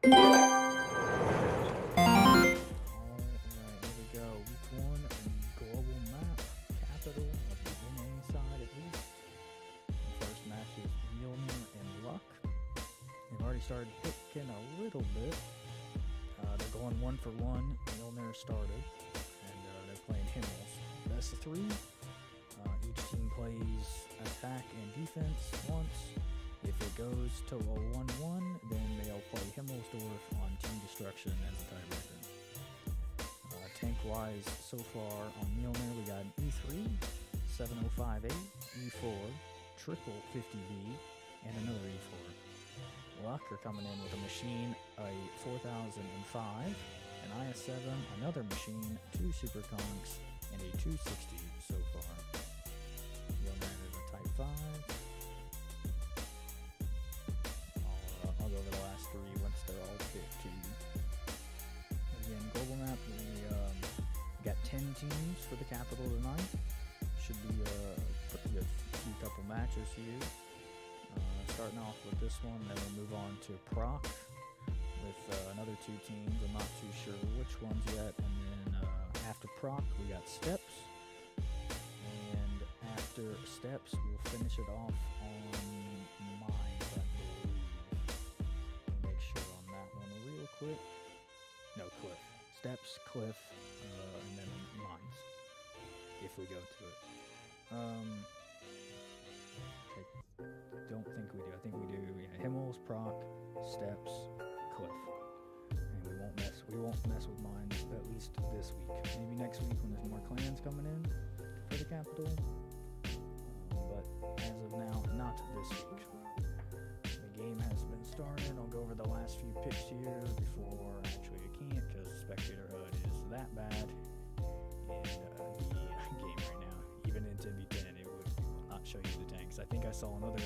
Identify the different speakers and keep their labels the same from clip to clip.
Speaker 1: Alright, here we go. Week 1, global map, capital of the NA side at least. The first match is Mjolnir and Luck. They've already started picking a little bit. They're going 1 for 1. Mjolnir started, and they're playing Himmels. Best of 3. Each team plays attack and defense once. If it goes to a 1-1, then they'll play Himmelsdorf on team destruction as a tiebreaker. Tank-wise, so far on Mjolnir, we got an E3, 7058, E4, triple 50V, and another E4. Luck are coming in with a machine, a 4005, an IS-7, another machine, 2 super conks, and a 260 so far. Mjolnir is a Type 5. I'll go over the last 3 once they're all picked too. Again, global map, we got 10 teams for the capital tonight. Should be a pretty good few couple matches here. Starting off with this one, then we'll move on to Proc with another 2 teams. I'm not too sure which ones yet. And then after Proc, we got Steps. And after Steps, we'll finish it off on Mines, I believe. Let me make sure on that one real quick. No, Cliff. Steps, Cliff, and then Mines, if we go to it. I don't think we do. I think we do Himmels, Proc, Steps, Cliff. And we won't mess with Mines at least this week. Maybe next week when there's more clans coming in for the capital. But as of now, not this week. The game has been started. I'll go over the last few picks here before actually I can't because Spectator HUD is that bad in the game right now. Even in 10v10 it will not show you the tanks. I think I saw another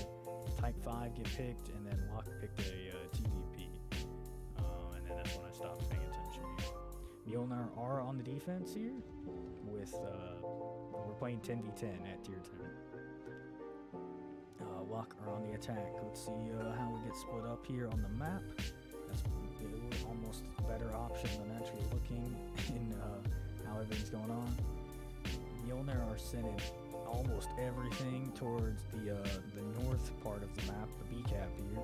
Speaker 1: Type 5 get picked and then Locke picked a TVP. And then that's when I stopped paying attention here. Mjolnir are on the defense here with we're playing 10v10 at tier 10. Luck are on the attack. Let's see how we get split up here on the map. That's almost a better option than actually looking in how everything's going on. Mjolnir are sending almost everything towards the north part of the map, the B cap here.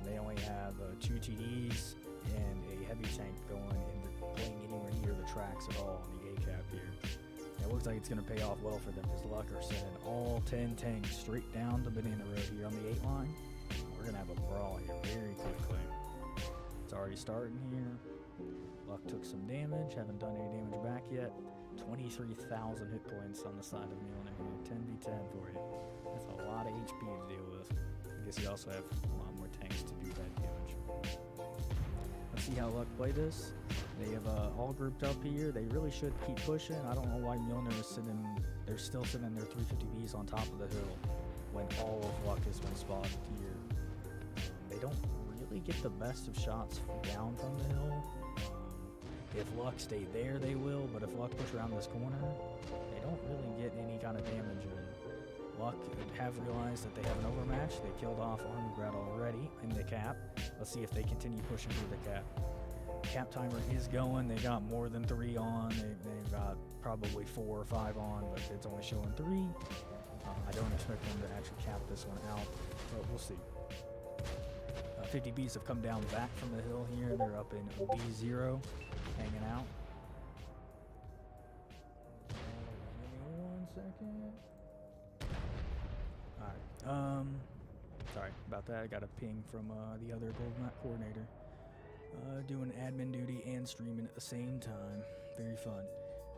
Speaker 1: They only have 2 TDs and a heavy tank playing anywhere near the tracks at all on the A cap here. It looks like it's going to pay off well for them because Luck are sending all 10 tanks straight down the Banana Road here on the 8 line. We're going to have a brawl here very quickly. It's already starting here. Luck took some damage, haven't done any damage back yet. 23,000 hit points on the side of Mjolnir. 10v10 for you. That's a lot of HP to deal with. I guess you also have a lot more tanks to do that damage. Let's see how Luck play this. They have all grouped up here. They really should keep pushing. I don't know why Mjolnir is they're still sitting their 350Bs on top of the hill when all of Luck has been spotted here. They don't really get the best of shots down from the hill. If Luck stay there, they will, but if Luck push around this corner, they don't really get any kind of damage in. Luck have realized that they have an overmatch. They killed off Armograd already in the cap. Let's see if they continue pushing through the cap. Cap timer is going. They got more than 3 on. They've got probably 4 or 5 on, but it's only showing 3. I don't expect them to actually cap this one out, but we'll see. 50Bs have come down back from the hill here. They're up in B0, hanging out. Give me 1 second. Alright, sorry about that. I got a ping from the other Gold Map coordinator. Doing admin duty and streaming at the same time. Very fun.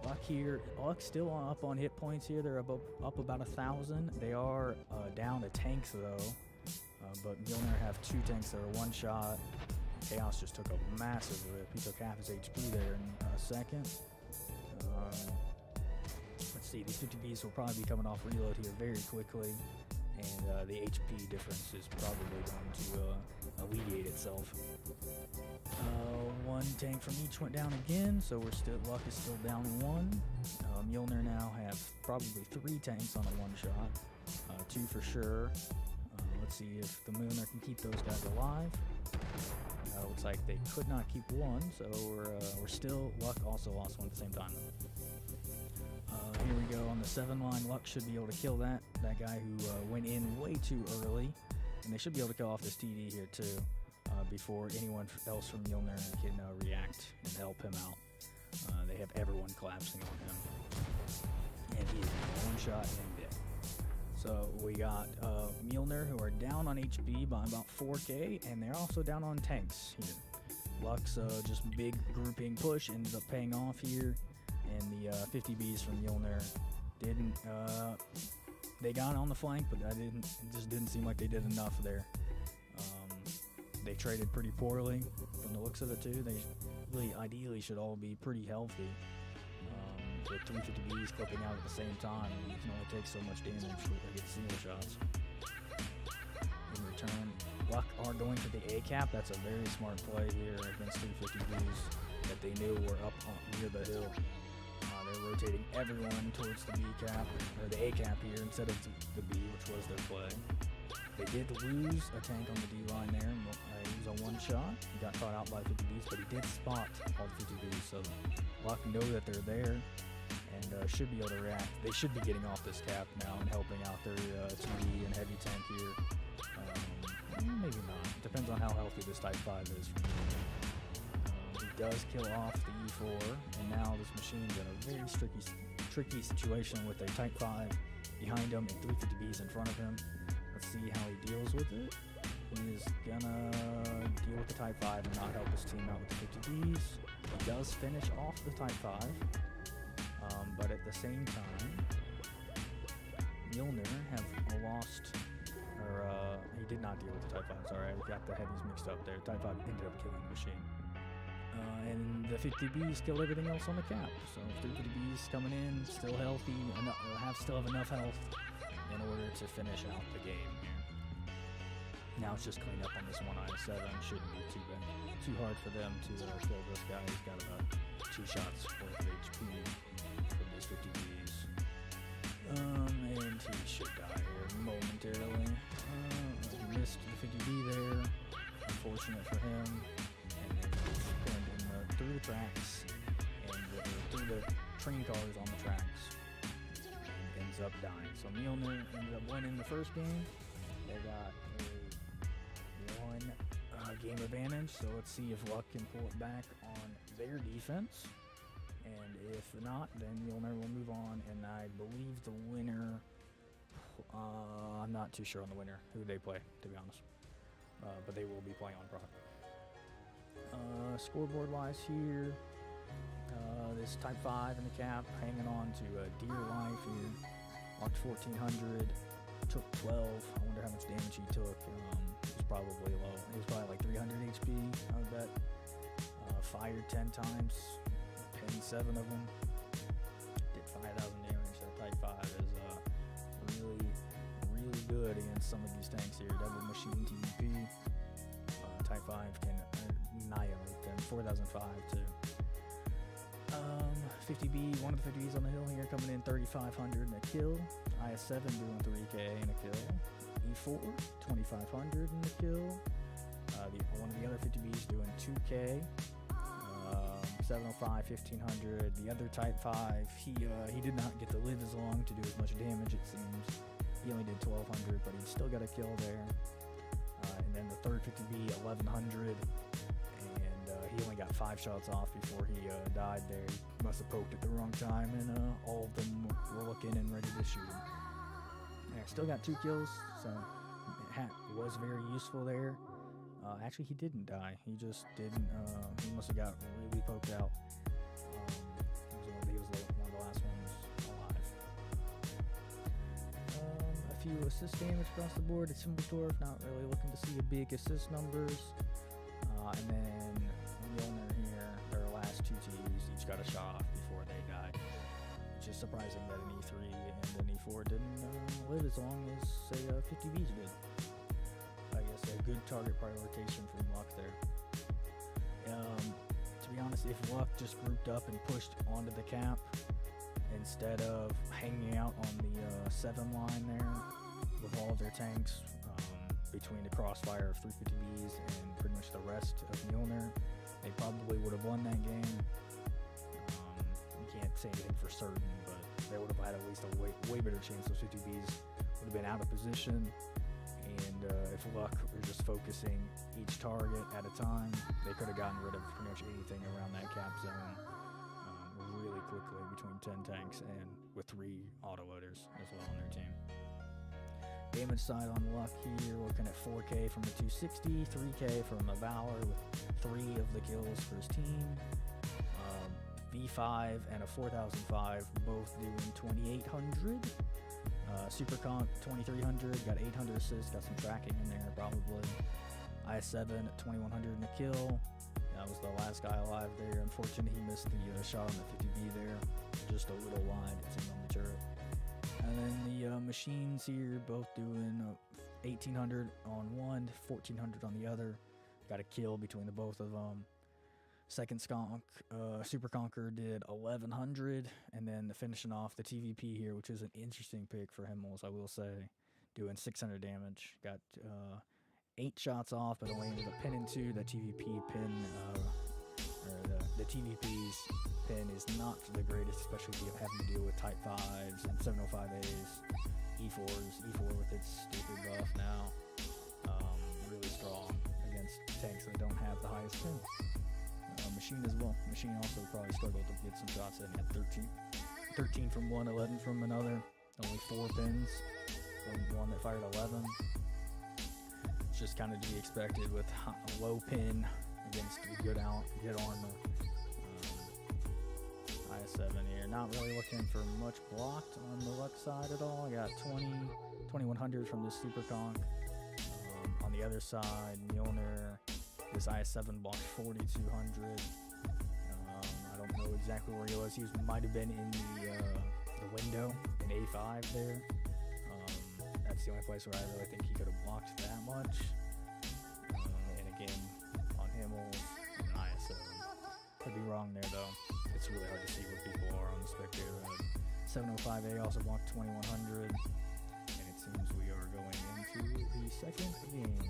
Speaker 1: Luck here. Luck's still up on hit points here. They're up about 1,000. They are down to tanks though. But Mjolnir have 2 tanks that are 1 shot. Chaos just took a massive rip. He took half his HP there in a second. Let's see, these 50Bs will probably be coming off reload here very quickly. And the HP difference is probably going to alleviate itself. 1 tank from each went down again, so Luck is still down 1. Mjolnir now have probably 3 tanks on a 1 shot. 2 for sure. Let's see if the Mooner can keep those guys alive. looks like they could not keep one, so we're still, Luck also lost one at the same time. Here we go on the 7 line. Luck should be able to kill that guy who went in way too early, and they should be able to kill off this TD here too before anyone else from Mjolnir can react and help him out. They have everyone collapsing on him, and he is one shot and dead. So we got Mjolnir, who are down on HP by about 4k, and they're also down on tanks here. Luck's just big grouping push ends up paying off here, and the 50Bs from Mjolnir didn't. They got on the flank, but it just didn't seem like they did enough there. They traded pretty poorly from the looks of it too. They really, ideally, should all be pretty healthy. With 350Bs clipping out at the same time, you can only take so much damage to get single shots. In return, Luck are going to the A cap. That's a very smart play here against 350Bs that they knew were up near the hill. They're rotating everyone towards the B cap, or the A cap here instead of the B, which was their play. They did lose a tank on the D line there. He was a one shot. He got caught out by the 50Bs, but he did spot all the 50Bs, so Luck know that they're there and should be able to react. They should be getting off this cap now and helping out their TD and heavy tank here. Maybe not. Depends on how healthy this Type 5 is. He does kill off the E4, and now this machine's in a very tricky situation with a Type 5 behind him and 350Bs in front of him. Let's see how he deals with it. He is gonna deal with the Type 5 and not help his team out with the 50Bs. He does finish off the Type 5, but at the same time, Mjolnir have lost, or he did not deal with the Type 5, sorry, I got the heavies mixed up there. Type 5 ended up killing the machine. And the 50Bs killed everything else on the cap. So 350Bs coming in, still healthy, still have enough health in order to finish out the game here. Now it's just clean up on this one IS-7. Shouldn't be too hard for them to kill this guy. He's got about 2 shots worth of HP from these 50Bs. And he should die here momentarily. He missed the 50B there. Unfortunate for him. And then he's pinned in through the tracks and through the train cars on the tracks. And ends up dying. So Mjolnir ended up winning the first game. They got a 1 game advantage. So let's see if Luck can pull it back on their defense. And if not, then Mjolnir will move on. And I believe the winner, I'm not too sure on the winner, who they play, to be honest. But they will be playing on Proc. Scoreboard wise here, this Type 5 in the cap, hanging on to dear life here. Marked 1400, took 12. I wonder how much damage he took. It was probably low. It was probably like 300 HP, I would bet. Fired 10 times, pinned 7 of them. Did 5,000 damage. That Type 5 is really good against some of these tanks here. Double machine TVP. Type 5 can annihilate them. 4005 too. 50B, one of the 50Bs on the hill here coming in 3,500 and a kill. IS-7 doing 3k and a kill. E4 2,500 and a kill. One of the other 50Bs doing 2k. 705 1,500. The other Type 5, he did not get to live as long to do as much damage, it seems. He only did 1,200, but he still got a kill there. And then the third 50B, 1,100. He only got 5 shots off before he died there. He must have poked at the wrong time, and all of them were looking and ready to shoot him. Yeah, still got 2 kills, so it was very useful there. Actually, he didn't die. He just didn't. He must have got really poked out. He was one of the last ones alive. A few assist damage across the board. It's Simultorf, not really looking to see a big assist numbers. And then Mjolnir here, their last 2 Ts each got a shot off before they died. Which is surprising that an E3 and an E4 didn't live as long as, say, 50Bs did. I guess a good target prioritization from Luck there. To be honest, if Luck just grouped up and pushed onto the cap instead of hanging out on the 7 line there with all of their tanks, between the crossfire of 350Bs and pretty much the rest of Mjolnir, they probably would have won that game. You can't say anything for certain, but they would have had at least a way better chance. Those 50Bs would have been out of position, and if luck were just focusing each target at a time, they could have gotten rid of pretty much anything around that cap zone really quickly between 10 tanks and with 3 autoloaders as well on their team. Damage side on luck here, looking at 4K from the 260, 3K from a Valor with 3 of the kills for his team. V5 and a 4005 both doing 2800. Super Conk 2300, got 800 assists, got some tracking in there probably. IS7 at 2100 and a kill. That was the last guy alive there. Unfortunately, he missed the shot on the 50B there, just a little wide, it seemed, on the turret. And then the machines here, both doing 1800 on one, 1400 on the other. Got a kill between the both of them. Second skunk, Super Conqueror did 1100, and then finishing off the TVP here, which is an interesting pick for Himmels, I will say, doing 600 damage. Got 8 shots off, but only ended up pinning 2. The TVP pin, or the TVP's pin is not the greatest, especially if you're having to deal with Type 5s and 705As, E4s, E4 with its stupid buff now, really strong against tanks that don't have the highest pin. Machine as well. Machine also probably struggled to get some shots in. He had 13 from one, 11 from another. Only 4 pins from one that fired 11. It's just kind of to be expected with a low pin against good armor. IS7 here. Not really looking for much blocked on the luck side at all. I got 2100 from this Super Conk. On the other side, Mjolnir. This IS7 blocked 4200. I don't know exactly where he was. He might have been in the window in A5 there. That's the only place where I really think he could have blocked that much. And again, on Himmels and IS7. Could be wrong there though. It's really hard to see where people are on the spectator mode. 705A also blocked 2100. And it seems we are going into the second game.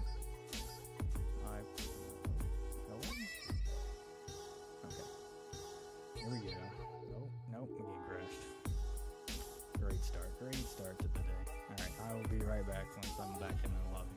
Speaker 1: Here we go. Oh, nope, the game crashed. Great start to the day. Alright, I will be right back once I'm back in the lobby.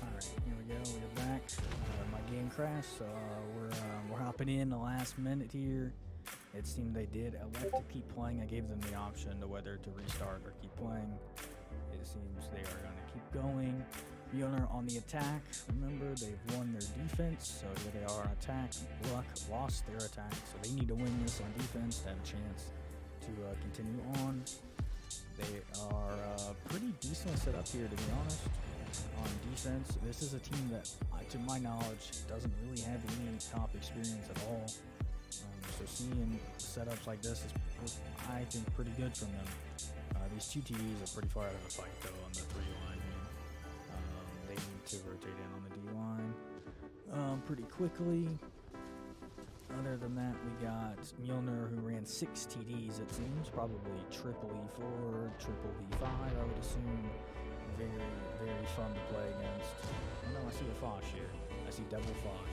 Speaker 1: Alright, here we go. We're back. My game crashed, so we're hopping in the last minute here. It seemed they did elect to keep playing. I gave them the option to whether to restart or keep playing. It seems they are going to keep going. Mjolnir on the attack. Remember, they've won their defense, so here they are on attack. Luck lost their attack, so they need to win this on defense to have a chance to continue on. They are pretty decently set up here, to be honest, on defense. This is a team that, to my knowledge, doesn't really have any top experience at all. So seeing setups like this is, I think, pretty good from them. These two TDs are pretty far out of the fight, though, on the 3 line here. They need to rotate in on the D line pretty quickly. Other than that, we got Mjolnir, who ran 6 TDs, it seems. Probably triple E4, triple V5, I would assume. Very, very fun to play against. Oh no, I see a Foch here. I see double Foch.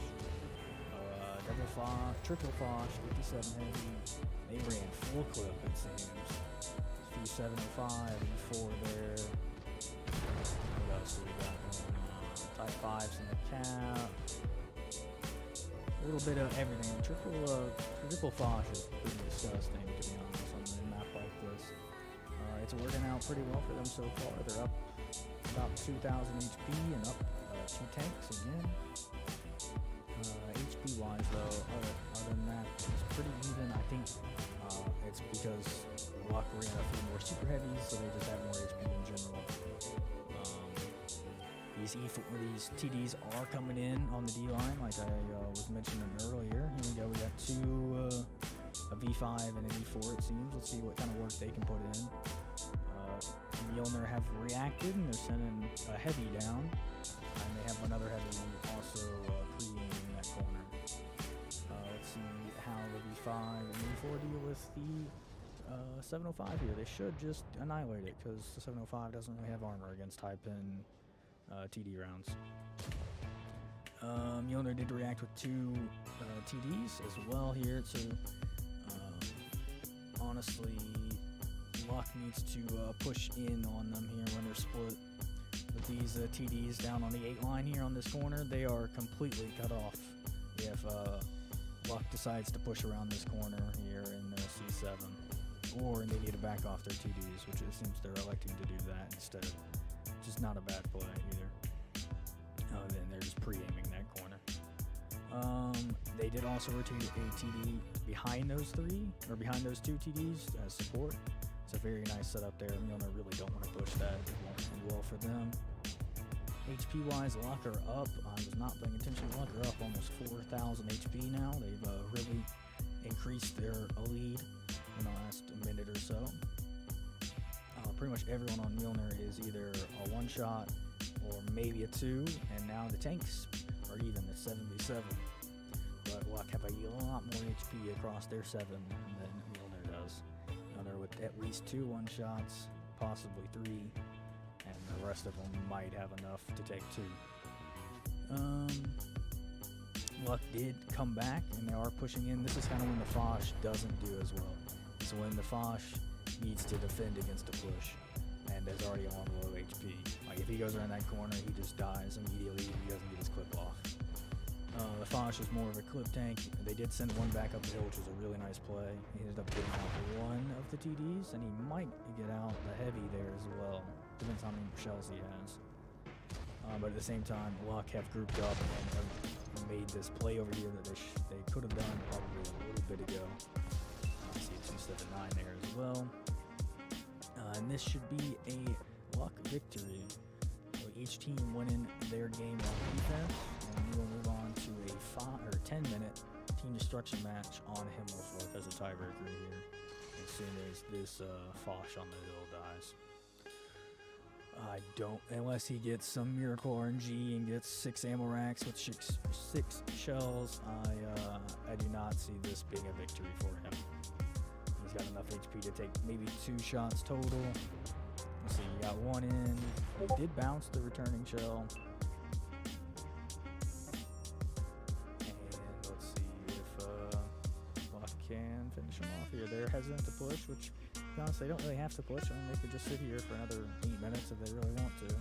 Speaker 1: Double Foch, triple Foch, 57 heavy. They ran full clip, it seems. Few 705, E4 there. What else do we got going on? Type 5s in the cap. A little bit of everything. Triple Foch is pretty disgusting, to be honest, on a map like this. It's working out pretty well for them so far. They're up about 2,000 HP and up 2 tanks again. HP wise though, other than that, it's pretty even. I think it's because Luck ran a few more super heavies, so they just have more HP in general. These TDs are coming in on the D line, like I was mentioning earlier. Here we go. We got a V5 and an E4, it seems. Let's see what kind of work they can put in. Mjolnir have reacted, and they're sending a heavy down, and they have another heavy also pre-aiming that corner. Let's see how the V5 and E4 deal with the 705 here. They should just annihilate it, because the 705 doesn't really have armor against high-pin TD rounds. Mjolnir did react with 2 TDs as well here, so honestly, Luck needs to push in on them here when they're split. With these TDs down on the 8 line here on this corner, they are completely cut off if Luck decides to push around this corner here in C7. Or they need to back off their TDs, which it seems they're electing to do that instead. Which is not a bad play either. Then they're just pre-aiming that corner. They did also rotate a TD behind those 2 TDs as support. It's a very nice setup there. Mjolnir really don't want to push that. It won't end well for them. HP wise, Luck are up. I was not paying attention. Luck are up almost 4,000 HP now. They've really increased their lead in the last minute or so. Pretty much everyone on Mjolnir is either a 1-shot or maybe a 2, and now the tanks are even at 77. But Luck have a lot more HP across their 7 than Mjolnir does. Mjolnir with at least 2 1-shots, possibly 3, and the rest of them might have enough to take 2. Luck did come back, and they are pushing in. This is kind of when the Foch doesn't do as well. It's when the Foch needs to defend against a push, and is already on low HP. Like if he goes around that corner, he just dies immediately. He doesn't get his clip off. The Foch is more of a clip tank. They did send one back up the hill, which was a really nice play. He ended up getting out 1 of the TDs, and he might get out the heavy there as well. Depends how many shells he has. But at the same time, Luck have grouped up and have made this play over here that they could have done probably a little bit ago. I see a 279 there as well. And this should be a Luck victory. So each team winning their game on defense, and we will move on to a 10-minute team destruction match on Himmelforth as a tiebreaker here, as soon as this Foch on the hill dies. I don't, unless he gets some miracle RNG and gets 6 ammo racks with 6 shells, I do not see this being a victory for him. He's got enough HP to take maybe 2 shots total. Let's see, he got 1 in. He did bounce the returning shell. And let's see if Luck can finish him off here. They're hesitant to push, which, to be honest, they don't really have to push. I mean, they could just sit here for another 8 minutes if they really want to.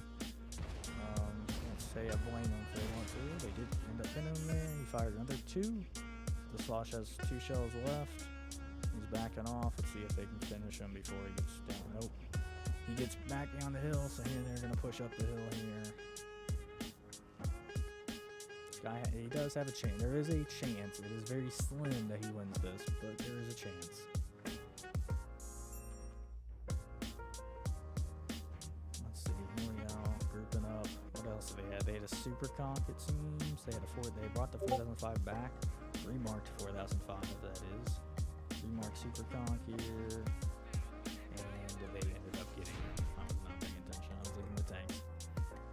Speaker 1: Let's say I blame them if they want to. They did end up pinning him there. He fired another 2. The Foch has 2 shells left. He's backing off. Let's see if they can finish him before he gets down. Nope. He gets back down the hill, so here they're going to push up the hill here. He does have a chance. There is a chance. It is very slim that he wins this, but there is a chance. Let's see. Here we go. Grouping up. What else do they have? They had a super conch, it seems. They brought the 4005 back. Remarked 4005, that is. Remarked super conch here. And they ended up getting it. I was not paying attention. I was looking at the tanks.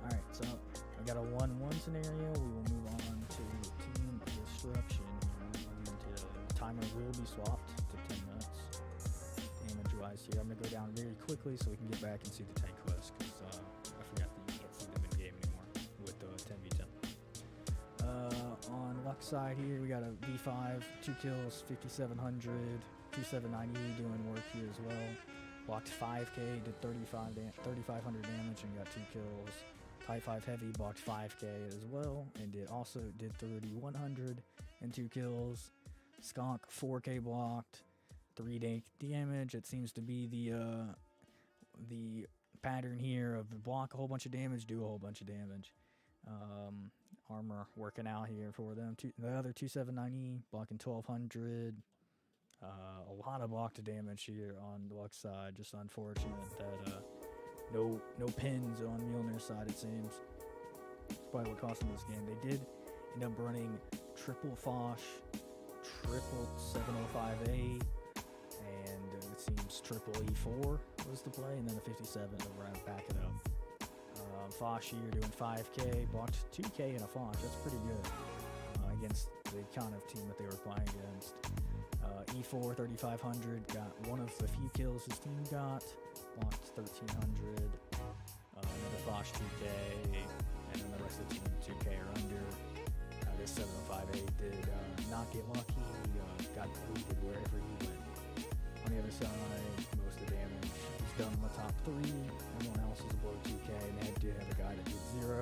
Speaker 1: Alright, so I got a 1-1 scenario. We will move on to team destruction here. The timer will be swapped to 10 minutes. Damage-wise here, I'm going to go down very quickly so we can get back and see the tank quest, because I forgot that you can't see them in game anymore with the 10v10. On luck side here, we got a V5, 2 kills, 5700, 2790 doing work here as well. Blocked 5k, did 3500 damage and got 2 kills. Type 5 Heavy blocked 5k as well and did 3100 and 2 kills. Skunk 4k blocked, 3 damage. It seems to be the pattern here of block a whole bunch of damage, do a whole bunch of damage. Armor working out here for them. The other 2790 blocking 1200. A lot of blocked damage here on the luck side. Just unfortunate that no pins on Mjolnir's side, it seems. That's probably what cost them this game. They did end up running triple Foch, triple 705A, and it seems triple E4 was the play, and then a 57 to back it up. Foch here doing 5k, blocked 2k in a Foch. That's pretty good against the kind of team that they were playing against. E4 3500 got one of the few kills his team got, blocked 1300. Another Foch 2k, and then the rest of the team 2k or under. This 705A did not get lucky. He got deleted wherever he went. On the other side, most of the damage was done in the top 3. Everyone else was below 2k, and they did have a guy that did 0.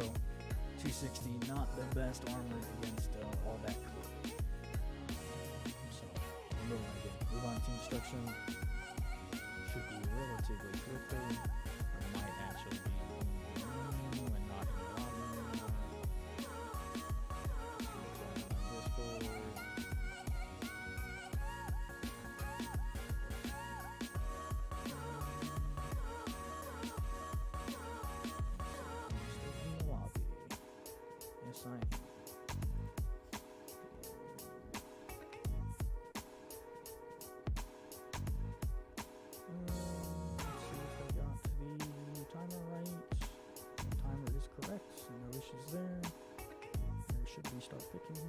Speaker 1: 260, not the best armored against all that clip. So, we'll move on to team destruction. Should be relatively quickly. Or might actually be and not in the lobby. Discord. Yes, I am. There. Where should we start picking here?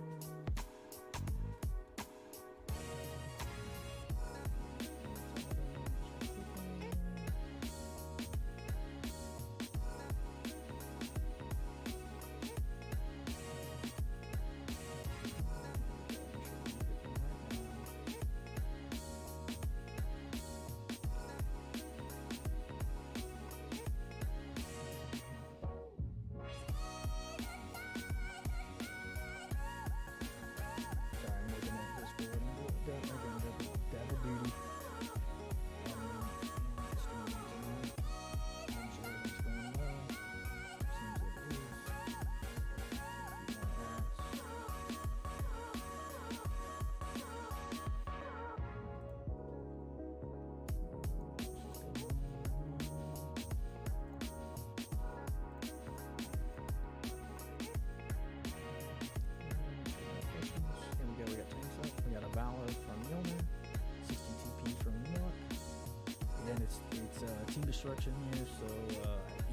Speaker 1: Team destruction here, so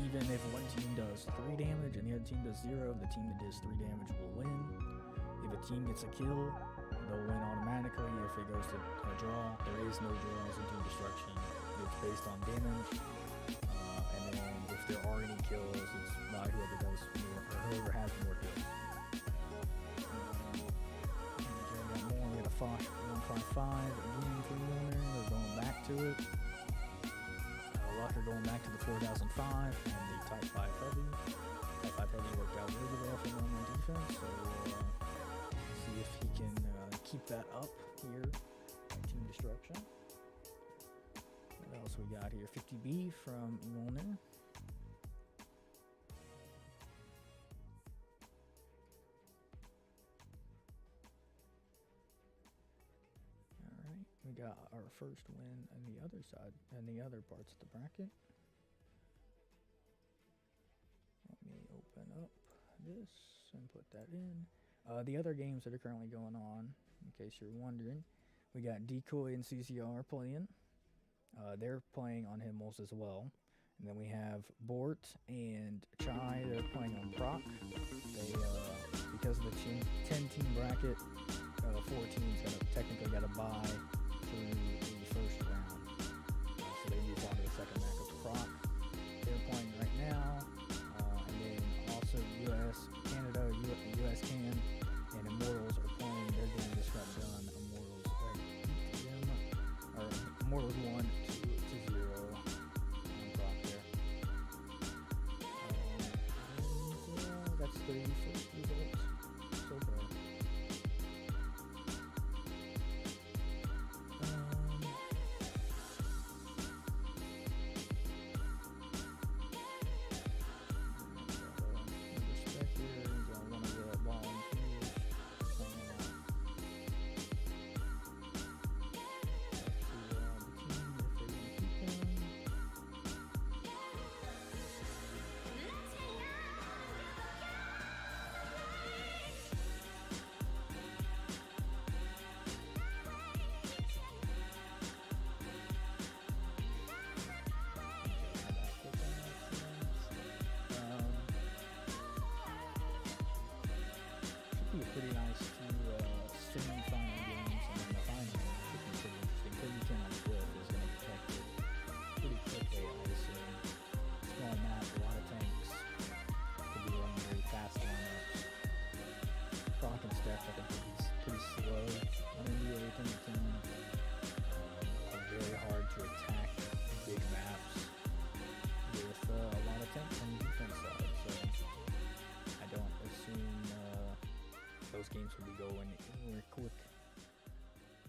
Speaker 1: even if one team does 3 damage and the other team does 0, the team that does 3 damage will win. If a team gets a kill, they'll win automatically. If it goes to a draw, there is no draws in team destruction. It's based on damage, and then if there are any kills, it's by whoever does more, or whoever has more kills. We got a Foch 155 again for Mjolnir. They're going back to it. Lucker going back to the 4005 and the Type 5 Heavy. Type 5 Heavy worked out really well for him on defense, so see if he can keep that up here at Team Destruction. What else we got here? 50B from Mjolnir. got our first win on the other side and the other parts of the bracket. Let me open up this and put that in. The other games that are currently going on, in case you're wondering, we got Decoy and CCR playing. They're playing on Himmels as well. And then we have Bort and Chai, they're playing on Proc. They, because of the 10-team bracket, 4 teams technically got to bye through the first round. So they move on to the second match of Proc. They're playing right now. And then also US, Canada, US Can, and Immortals are playing. They're getting this got done. Immortals 1-0 on Proc there. And that's the first results so far. Pretty nice to semi-final games, and then the final should be pretty interesting. 30-10 on Swift is going to be protected pretty quickly, I assume. Small map, a lot of tanks. Could be running very fast lineups. Proc and Steph, I think, is pretty slow on NBA 10-10. Very hard to attack big maps with a lot of tanks on the defense side, so I don't assume those games will be going anywhere quick,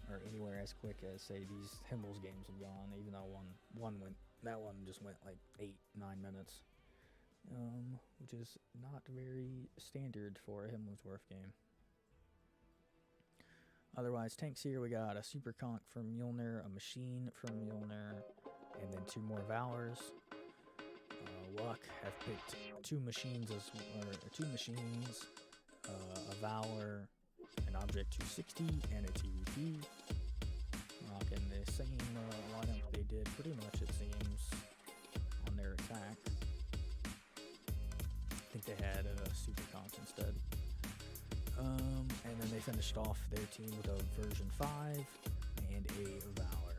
Speaker 1: or anywhere as quick as, say, these Himmels games have gone, even though that one just went like 8-9 minutes, which is not very standard for a Himmelsworth game. Otherwise, tanks here, we got a Super Conch from Mjolnir, a Machine from Mjolnir, and then 2 more Valors. Luck have picked 2 machines, a Valor, an Object 260, and a TVP. Rocking the same lineup they did pretty much, it seems, on their attack. I think they had a Super Conch instead. And then they finished off their team with a version 5 and a Valor.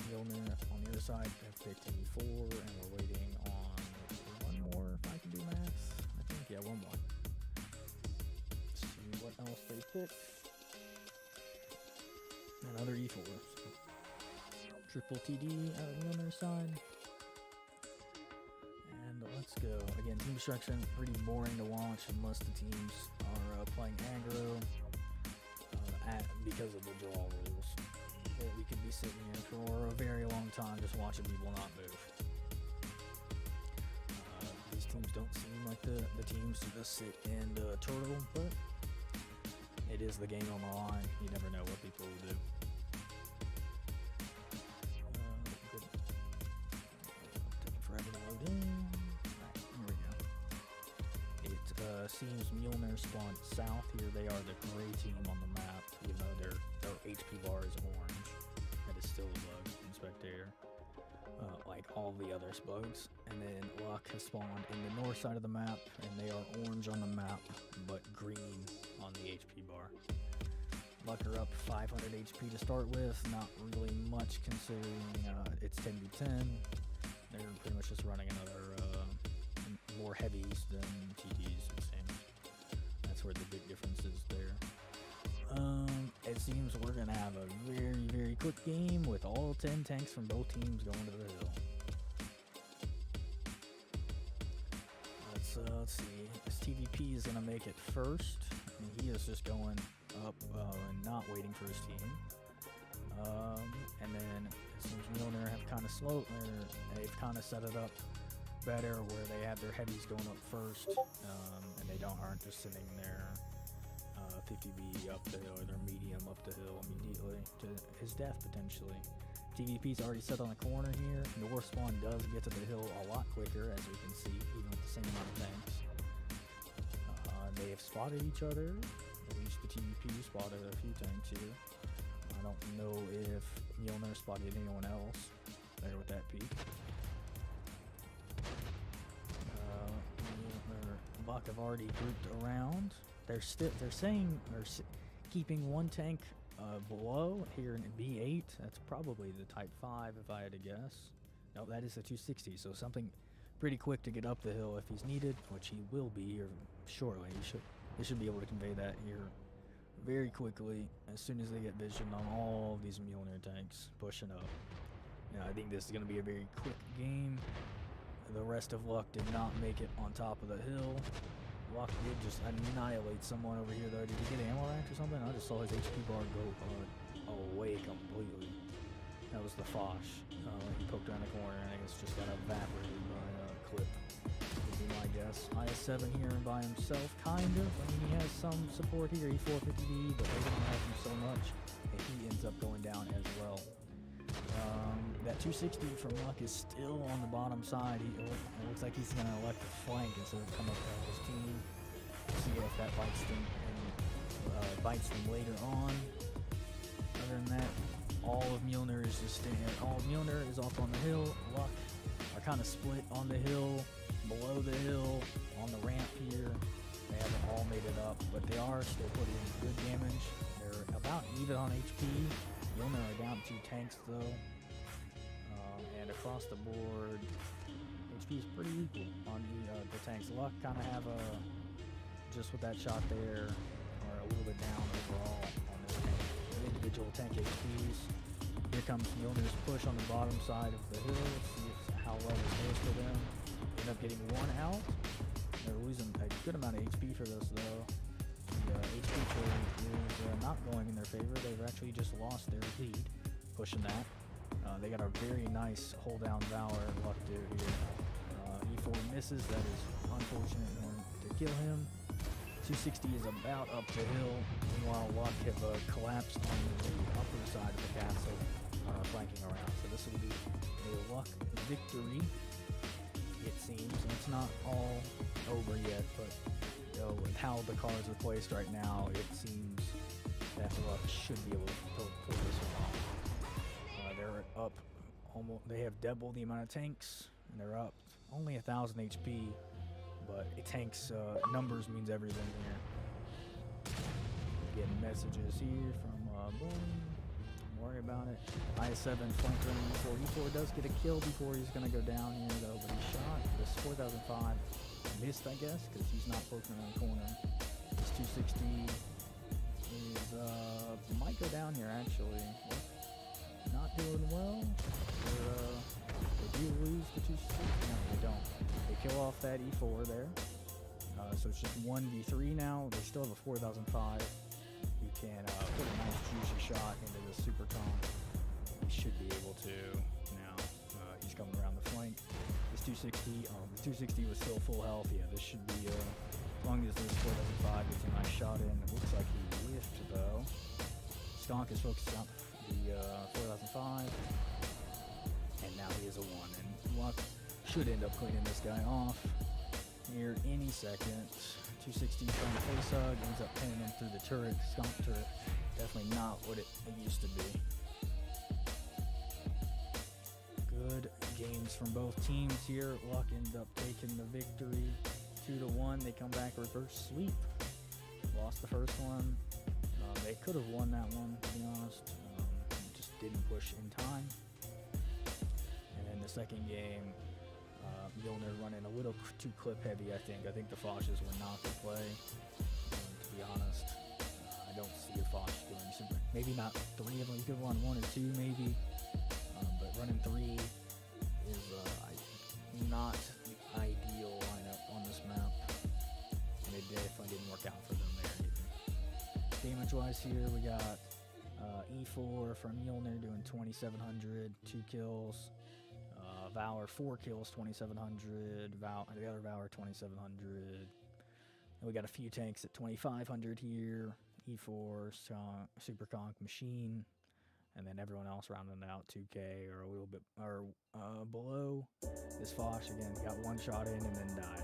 Speaker 1: Mjolnir on the other side have picked an E4, and we're waiting on one more, if I can do math. I think, yeah, one more. Let's see what else they picked. Another E4. So. Triple TD out of the other side. And let's go. Again, team destruction, pretty boring to watch unless the teams are playing aggro because of the draw rules. Or we could be sitting here for a very long time just watching people not move. These teams don't seem like the teams to just sit and turtle, but it is the game on the line. You never know what people will do. Taking forever to load in. Right, here we go. It seems Mjolnir spawned south here. They are the gray team on the map, even though their HP bar is orange. That is still a bug in Spectator, like all the other bugs. And then Luck has spawned in the north side of the map, and they are orange on the map, but green on the HP bar. Luck are up 500 HP to start with, not really much considering it's 10v10. They're pretty much just running another more heavies than TDs, it seems. That's where the big difference is there. It seems we're going to have a very, very quick game with all 10 tanks from both teams going to the hill. Let's see. This TVP is going to make it first. And he is just going up and not waiting for his team. And then it seems Mjolnir have kind of they've kind of set it up better where they have their heavies going up first, and they aren't just sitting there 50B up the hill, or their medium up the hill immediately to his death potentially. TVP's already set on the corner here. North spawn does get to the hill a lot quicker, as we can see, even with the same amount of tanks. They have spotted each other. At least the TVP spotted a few tanks here. I don't know if Mjolnir spotted anyone else there with that peak. Buck have already grouped around. They're keeping one tank below here in B8. That's probably the Type 5 if I had to guess. No, that is a 260, so something pretty quick to get up the hill if he's needed, which he will be here shortly. They should be able to convey that here very quickly as soon as they get vision on all of these Mjolnir tanks pushing up. I think this is going to be a very quick game. The rest of Luck did not make it on top of the hill. Luck did just annihilate someone over here, though. Did he get ammo racked or something? I just saw his HP bar go away completely. That was the Foch. He poked around the corner and I guess just got evaporated by a clip, would be my guess. IS-7 here by himself, kind of. I mean, he has some support here, E450D, but they don't have him so much, and he ends up going down as well. That 260 from Luck is still on the bottom side. It looks like he's going to elect to flank instead of come up to help his team. See if that bites them later on. Other than that, all of Mjolnir is just staying. All of Mjolnir is off on the hill. Luck are kind of split on the hill, below the hill, on the ramp here. They haven't all made it up, but they are still putting good damage. They're about even on HP. Mjolnir are down 2 tanks though. And across the board, HP is pretty equal on the tanks. Luck kind of have just with that shot there, are a little bit down overall on their individual tank HPs. Here comes Mjolnir's push on the bottom side of the hill. See how well this goes for them. End up getting one out. They're losing a good amount of HP for this though. The HP trade is not going in their favor. They've actually just lost their lead, pushing that. They got a very nice hold down Valor Luck do here. E4 misses, that is unfortunate one to kill him. 260 is about up the hill. Meanwhile, Luck have collapsed on the upper side of the castle, flanking around. So this will be a Luck victory, it seems. And it's not all over yet, but with how the cards are placed right now, it seems that Luck should be able to pull this one off. They're up almost. They have double the amount of tanks, and they're up only 1,000 HP. But a tank's numbers means everything here. Getting messages here from Boom. Don't worry about it. IS-7 flanker on E4. E4 does get a kill before he's gonna go down here though, but he's shot. This 4005 missed, I guess, because he's not poking around the corner. This 260 is might go down here actually. Not doing well. They do lose the 260. No, they don't. They kill off that E4 there. So it's just 1v3 now. They still have a 4005. You can put a nice juicy shot into the super comp. He should be able to now. He's coming around the flank. This 260, the 260 was still full health. Yeah, this should be, as long as this 4005 gets a nice shot in. It looks like he whiffed though. Skonk is focused on the 4005, and now he is a 1, and Luck should end up cleaning this guy off here any second. 260 trying to face hug, ends up pinning him through the turret, Skonk turret. Definitely not what it used to be. Good games from both teams here. Luck ends up taking the victory 2-1. They come back reverse sweep. Lost the first one. They could have won that one, to be honest. Just didn't push in time. And then the second game, Mjolnir running a little too clip heavy, I think. I think the Foches were not to play, to be honest. I don't see a Foch doing super. Maybe not 3 of them. You could run 1 or 2 maybe. But running 3 is not the ideal lineup on this map. And it definitely didn't work out for them there either. Damage-wise here, we got E4 from Mjolnir doing 2,700, 2 kills. Valor 4 kills, 2,700. The other Valor 2,700. we got a few tanks at 2,500 here. E4, Super Conk Machine, and then everyone else rounding it out 2K or a little bit or below. This Foch again got one shot in and then died.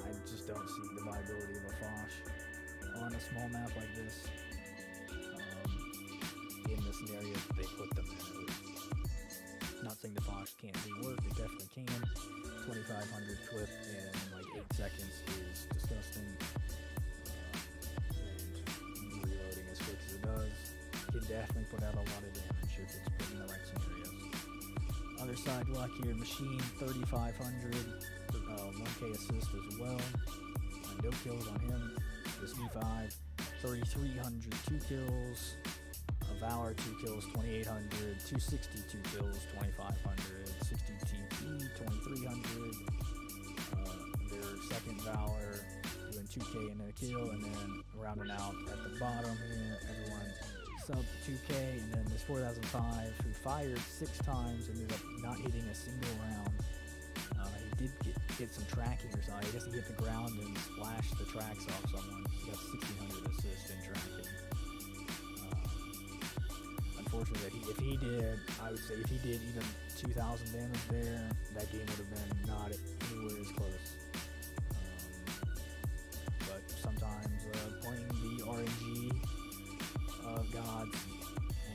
Speaker 1: I just don't see the viability of a Foch on a small map like this. In the scenario that they put them in. Not saying the Foch can't do work, it definitely can. 2,500 clip in like 8 seconds is disgusting. And reloading as quick as it does can definitely put out a lot of damage if it's put in the right scenarios. Other side luck here, Machine 3,500, 1K assist as well. No kills on him. This V5 3,300, 2 kills. Valor 2 kills, 2,800, 262 kills, 2,500, 60 TP, 2,300. Their second Valor doing 2K and a kill, and then rounding out at the bottom here, everyone sub 2K, and then this 4005 who fired 6 times and ended up not hitting a single round. He did get some tracking or something. I guess he hit the ground and splashed the tracks off someone. He got 1,600 assists in tracking. Unfortunately, if he did, I would say if he did even 2,000 damage there, that game would have been not anywhere as close. But sometimes playing the RNG gods,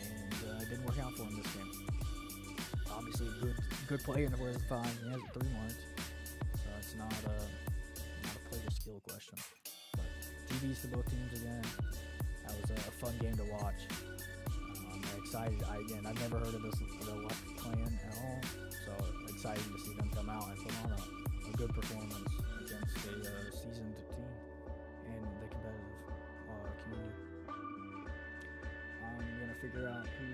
Speaker 1: and it didn't work out for him this game. Obviously, good play in the first 5. He has 3 marks, so it's not a player skill question. But GG's to both teams again. That was a fun game to watch. Excited. I've never heard of the Luck clan at all, so excited to see them come out and put on a good performance against a seasoned team and the competitive community. I'm gonna figure out who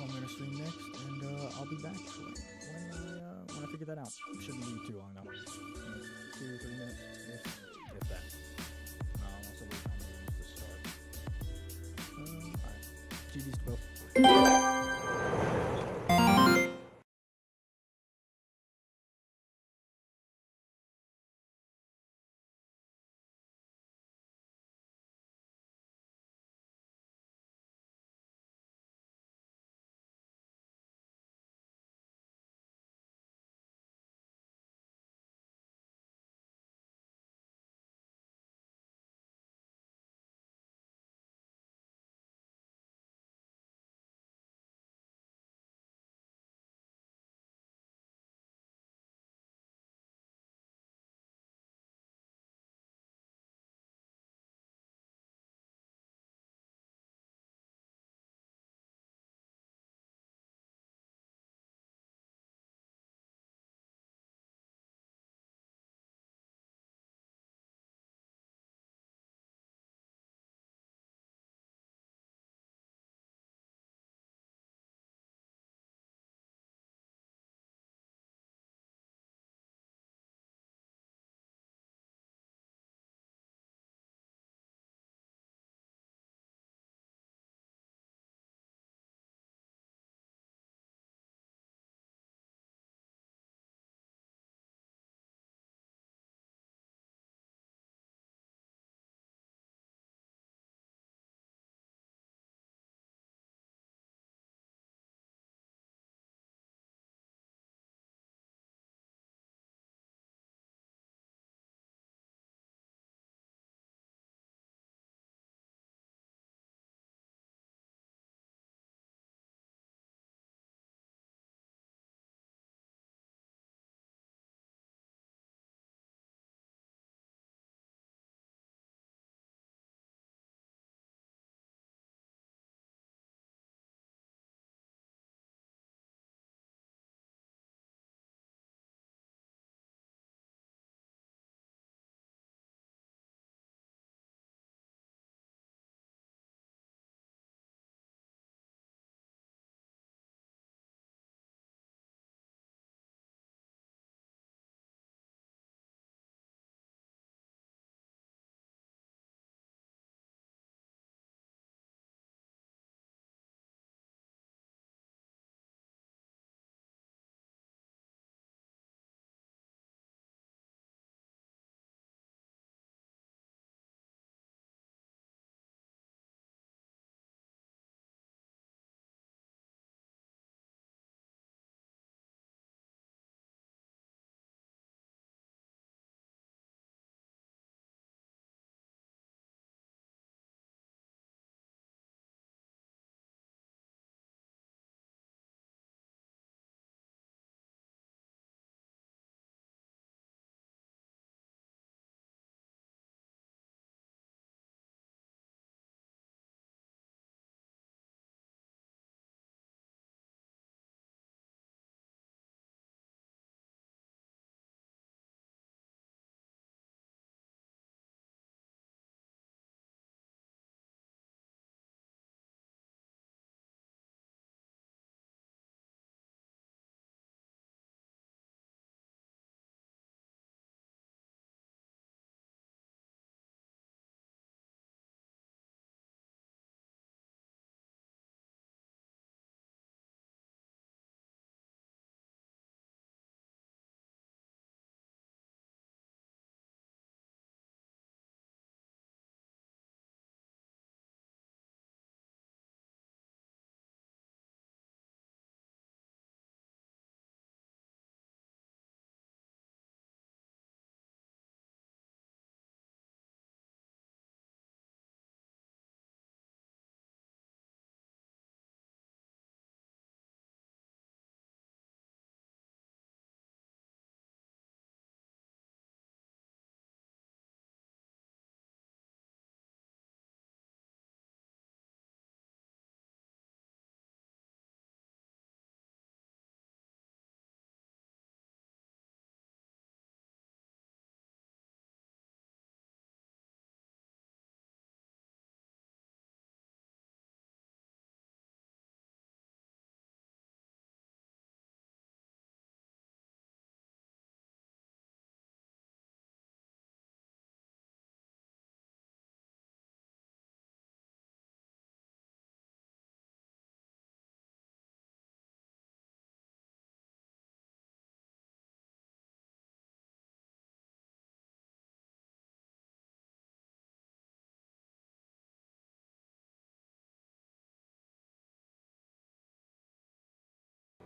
Speaker 1: I'm gonna stream next, and I'll be back when I figure that out. Shouldn't be too long though. 2 or 3 minutes, if that. Also wait on the rooms to start. Alright. GG's to both.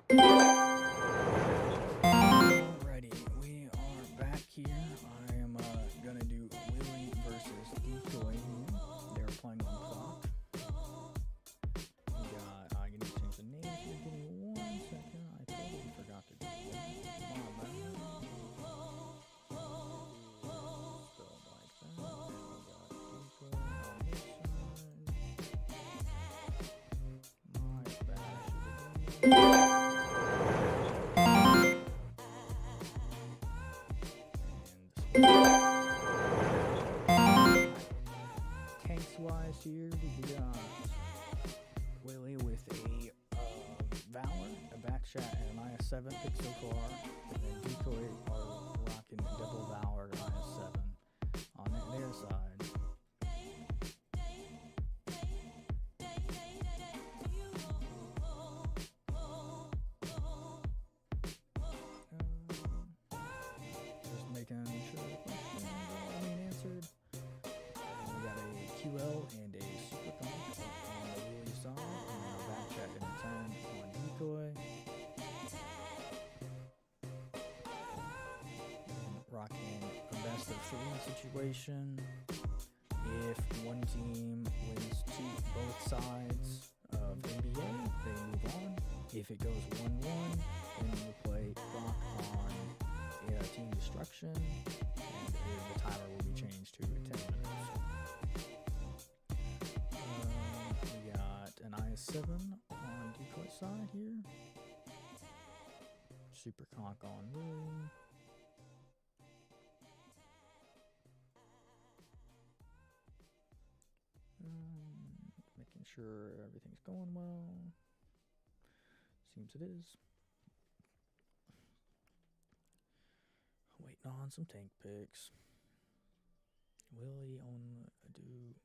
Speaker 1: Alrighty, we are back here. I am gonna do Willie versus Decoy here. They're playing on clock. We got, I need to change the name here. Give me 1 second. I totally forgot to do that. My bad. Spelled like that. And we got Decoy on this side. My bad. Tanks-wise here, we got Willie with a Valor, a Backshot, and an IS-7 pick so far, and then Decoy are rocking double Valor IS-7 on their side. Just making sure the questions are being answered. We got a QL and a Super Comp on the Willie side, and a Backshot and a 10 on Decoy. And rocking a best of 3 situation. If one team wins both sides of NBA, they move on. If it goes 1-1, then we'll play rock on team destruction, and the timer will be changed to 10 minutes. We got an IS-7 on Decoy side here. Super Conk on Willie. Making sure everything's going well. Seems it is. Waiting on some tank picks. Willie on do.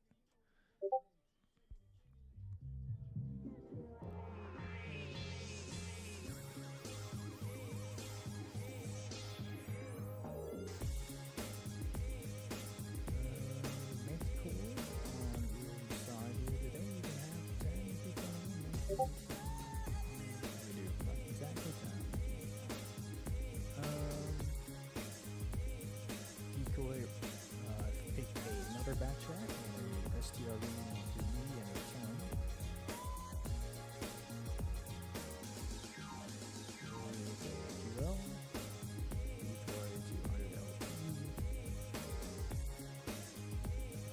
Speaker 1: Decoy picked another Backshot and a STRV to B and a 10. QL. Decoy to 100 LP.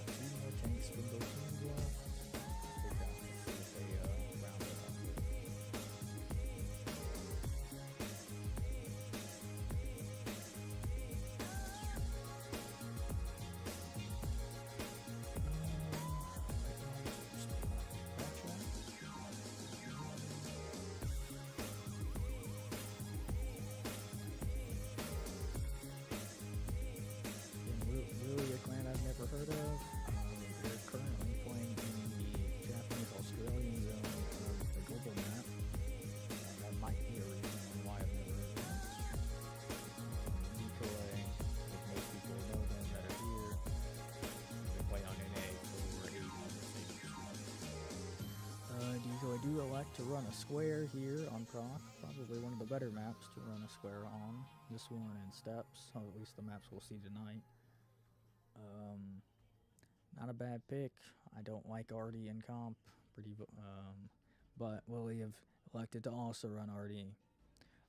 Speaker 1: 2 more tanks from both teams left. Heard of. They're currently playing in the Japanese-Australian zone of the global map. That might be a reason why I've never heard of them. Decoy, if most people know them that are here, they play on NA for 8 months. Decoy do elect to run a square here on Proc. Probably one of the better maps to run a square on. This one in steps, or at least the maps we'll see tonight. Not a bad pick. I don't like Artie in comp, but Willie have elected to also run Artie.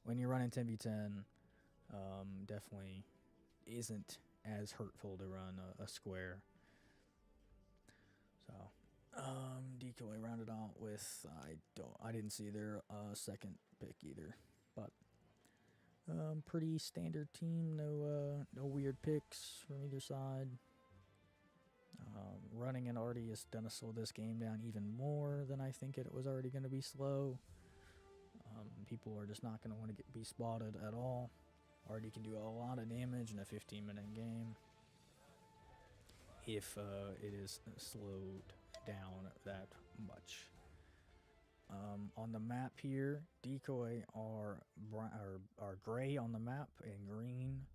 Speaker 1: When you're running 10v10, definitely isn't as hurtful to run a square. So, Decoy rounded out with I didn't see their second pick either, but pretty standard team. No weird picks from either side. Running an Artie is going to slow this game down even more than I think it was already going to be slow. People are just not going to want to be spotted at all. Artie can do a lot of damage in a 15-minute game if it is slowed down that much. On the map here, Decoy are gray on the map and green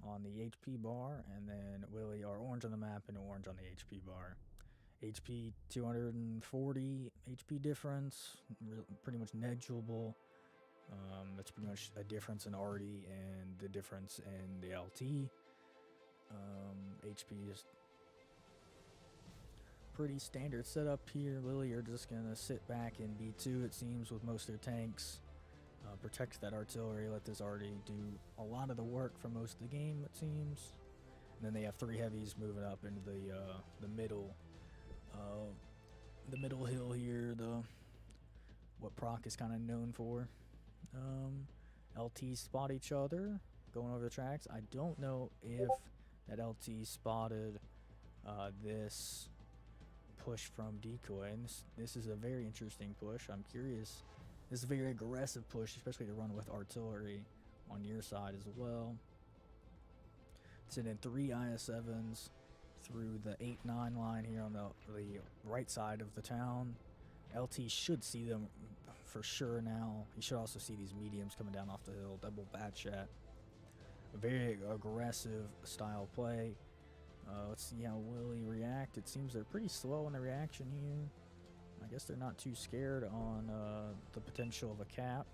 Speaker 1: on the HP bar, and then Willie are orange on the map and orange on the HP bar. HP 240 HP difference, pretty much negligible. That's pretty much a difference in arty and the difference in the LT. HP is pretty standard setup here. Lily are just gonna sit back in B2, it seems, with most of their tanks. Protect that artillery, let this arty do a lot of the work for most of the game, it seems. And then they have 3 heavies moving up into the middle hill here, what proc is kind of known for. LT spot each other going over the tracks. I don't know if that LT spotted this push from Decoy, and this is a very interesting push. I'm curious. This is a very aggressive push, especially to run with artillery on your side as well. Sending 3 IS-7s through the 8-9 line here on the right side of the town. LT should see them for sure now. You should also see these mediums coming down off the hill. Double bat chat. A very aggressive style play. Let's see how Willie react. It seems they're pretty slow in the reaction here. I guess they're not too scared on the potential of a cap.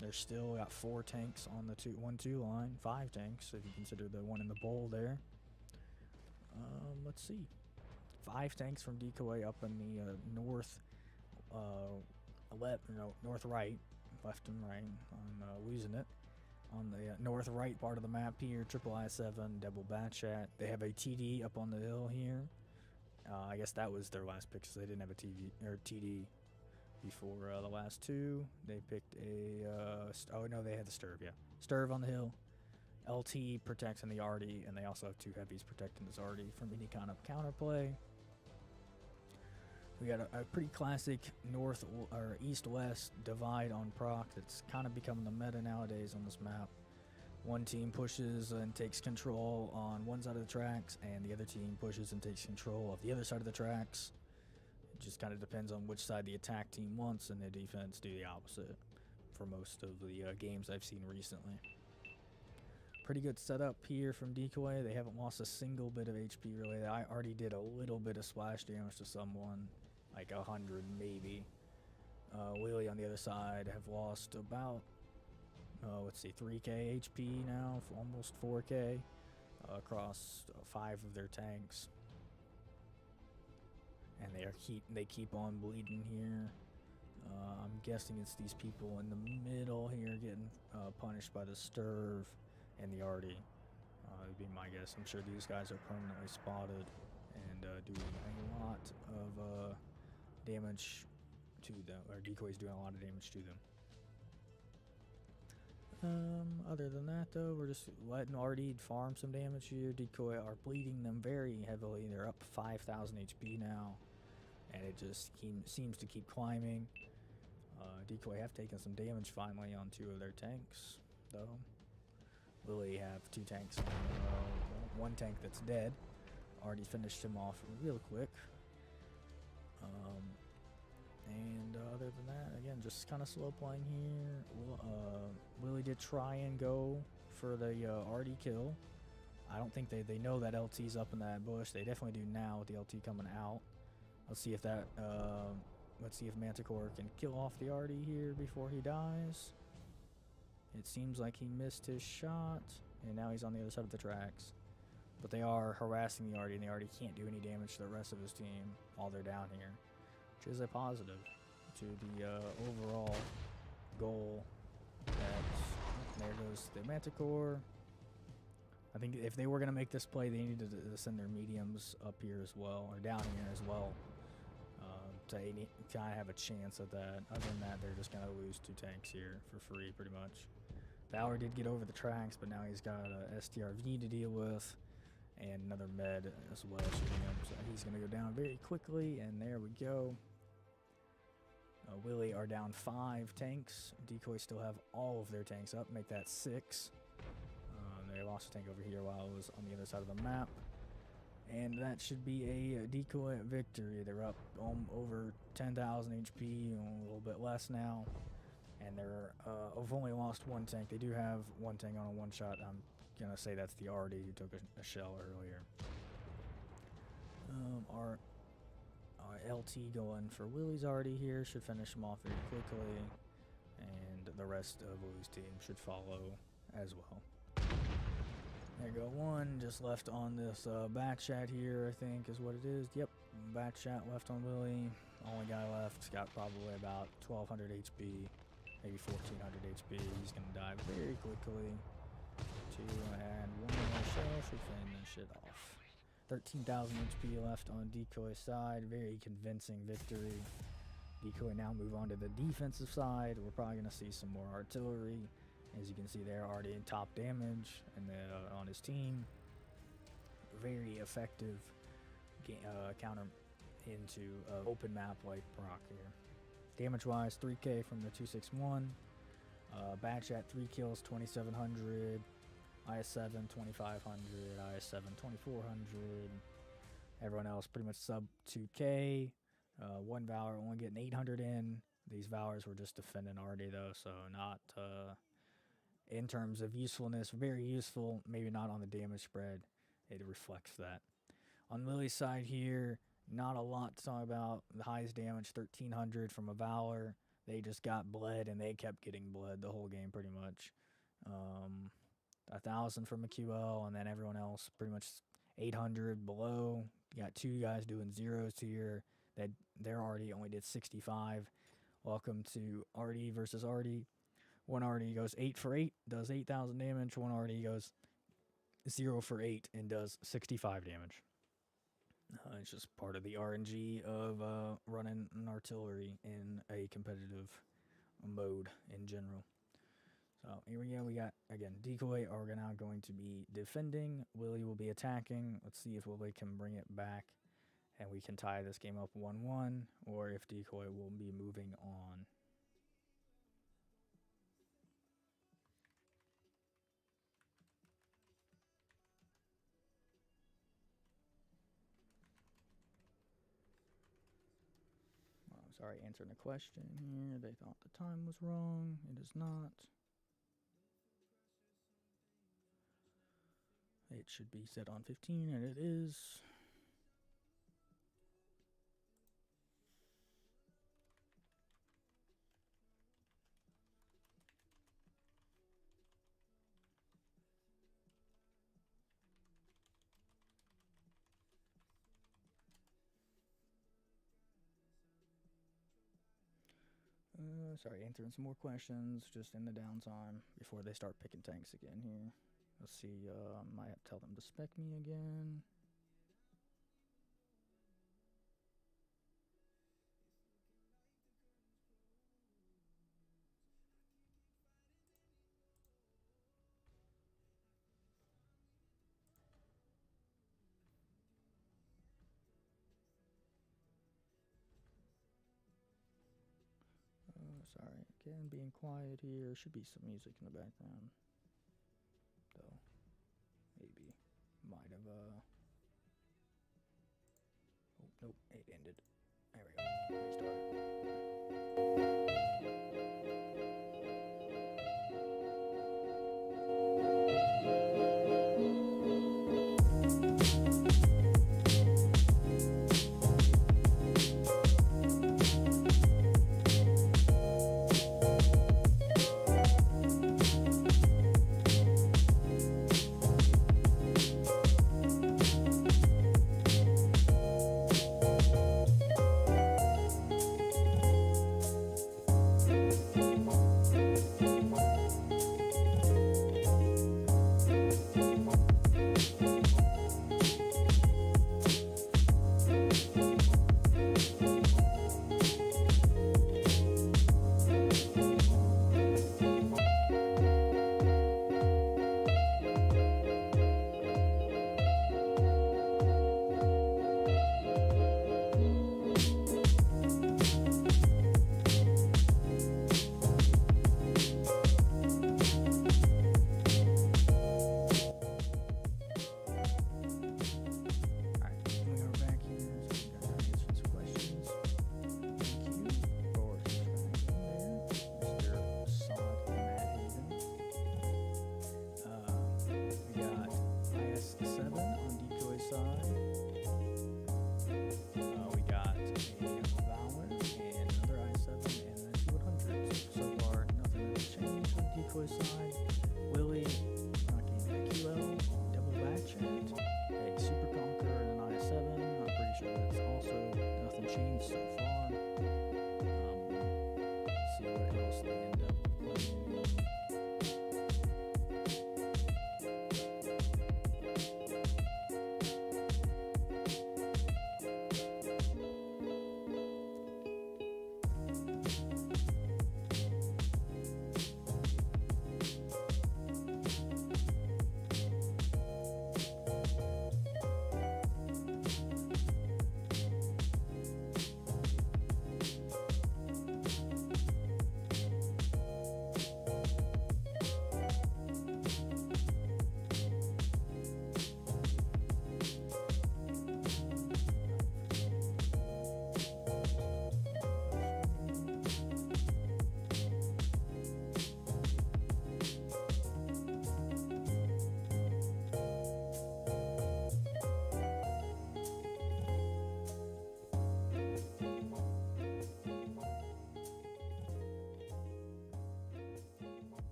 Speaker 1: They're still got 4 tanks on the 1-2 line. 5 tanks if you consider the one in the bowl there. Let's see. 5 tanks from Decoy up in the north right, left and right. I'm losing it. On the north right part of the map here, triple I-7, double bat chat. They have a TD up on the hill here. I guess that was their last pick, so they didn't have a TD before the last 2. They picked a oh no, they had the Sturv, yeah. Sturv on the hill. LT protects in the arty, and they also have 2 heavies protecting this arty from any kind of counterplay. We got a pretty classic north or east-west divide on proc that's kind of becoming the meta nowadays on this map. One team pushes and takes control on one side of the tracks, and the other team pushes and takes control of the other side of the tracks. It just kind of depends on which side the attack team wants, and the defense do the opposite for most of the games I've seen recently. Pretty good setup here from Decoy. They haven't lost a single bit of HP really. I already did a little bit of splash damage to someone, like 100 maybe. Willie on the other side have lost about, let's see, 3k HP now, for almost 4k across 5 of their tanks. And they keep on bleeding here. I'm guessing it's these people in the middle here getting punished by the Sturv and the arty. Would be my guess. I'm sure these guys are permanently spotted and doing a lot of damage to them, or Decoy's doing a lot of damage to them. Other than that though, we're just letting arty farm some damage here. Decoy are bleeding them very heavily. They're up 5,000 HP now, and it just seems to keep climbing. Decoy have taken some damage finally on 2 of their tanks though. Lily have 2 tanks on 1 tank that's dead. Already finished him off real quick. And other than that, again, just kind of slow playing here. Willie did try and go for the arty kill. I don't think they know that LT's up in that bush. They definitely do now with the LT coming out. Let's see if that let's see if Manticore can kill off the arty here before he dies. It seems like he missed his shot, and now he's on the other side of the tracks. But they are harassing the arty, and the arty can't do any damage to the rest of his team while they're down here, which is a positive to the overall goal. There goes the Manticore. I think if they were going to make this play, they needed to send their mediums up here as well, or down here as well, to kind of have a chance at that. Other than that, they're just going to lose 2 tanks here for free, pretty much. Valor did get over the tracks, but now he's got a STRV to deal with, and another med as well shooting him. So he's going to go down very quickly, and there we go. Willie are down 5 tanks. Decoy still have all of their tanks up, make that 6. They lost a tank over here while I was on the other side of the map. And that should be a Decoy victory. They're up over 10,000 HP, a little bit less now. And they're have only lost 1 tank. They do have 1 tank on a 1-shot. I'm going to say that's the arty who took a shell earlier. Alright, LT going for Willie's already here. Should finish him off very quickly. And the rest of Willie's team should follow as well. There you go, one just left on this back chat here, I think is what it is. Yep, back chat left on Willie. Only guy left, got probably about 1200 HP, maybe 1400 HP. He's gonna die very quickly. 2 and 1 more shell should finish it off. 13,000 HP left on Decoy's side, very convincing victory. Decoy now move on to the defensive side. We're probably gonna see some more artillery. As you can see, they're already in top damage and on his team. Very effective counter into open map like Brock here. Damage wise, 3k from the 261. Batch at 3 kills, 2700. IS7 2500. IS7 2400. Everyone else pretty much sub 2k. One Valor only getting 800 in. These Valors were just defending already though, so not in terms of usefulness, very useful, maybe not on the damage spread. It reflects that. On Willie's side here, not a lot to talk about. The highest damage, 1300 from a Valor. They just got bled, and they kept getting bled the whole game pretty much. 1000 from a QL, and then everyone else pretty much 800 below. You got 2 guys doing zeros here. They're already only did 65. Welcome to Artie versus Artie. One Artie goes 8 for 8, does 8,000 damage. One Artie goes 0 for 8 and does 65 damage. It's just part of the RNG of running an artillery in a competitive mode in general. So here we go. We got, again, Decoy are now going to be defending. Willie will be attacking. Let's see if Willie can bring it back and we can tie this game up 1-1, or if Decoy will be moving on. Sorry, answering a question here. They thought the time was wrong. It is not. It should be set on 15, and it is. Sorry, answering some more questions just in the downtime before they start picking tanks again here. Let's see, might have to tell them to spec me again. Sorry, again, being quiet here. Should be some music in the background. Though, maybe. Might have, oh, nope, it ended. There we go. Restart. Willie knocking a QL, double back chat, a Super Conqueror, and an I7. I'm pretty sure that's also nothing changed so far. See what else they end up playing.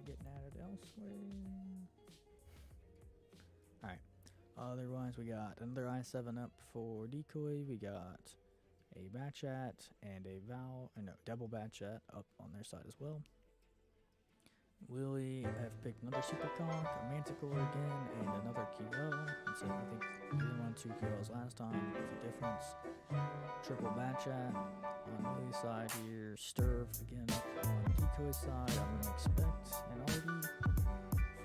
Speaker 1: Getting at it elsewhere. Alright. Otherwise, we got another I7 up for decoy. We got a Batchat and a double Batchat up on their side as well. Willie have picked another Super Conk, a Manticore again, and another QL. So I think we won 2 QLs last time with a difference. Triple Batchat on Willie's side here. Sturv again on decoy side. I'm gonna expect an RD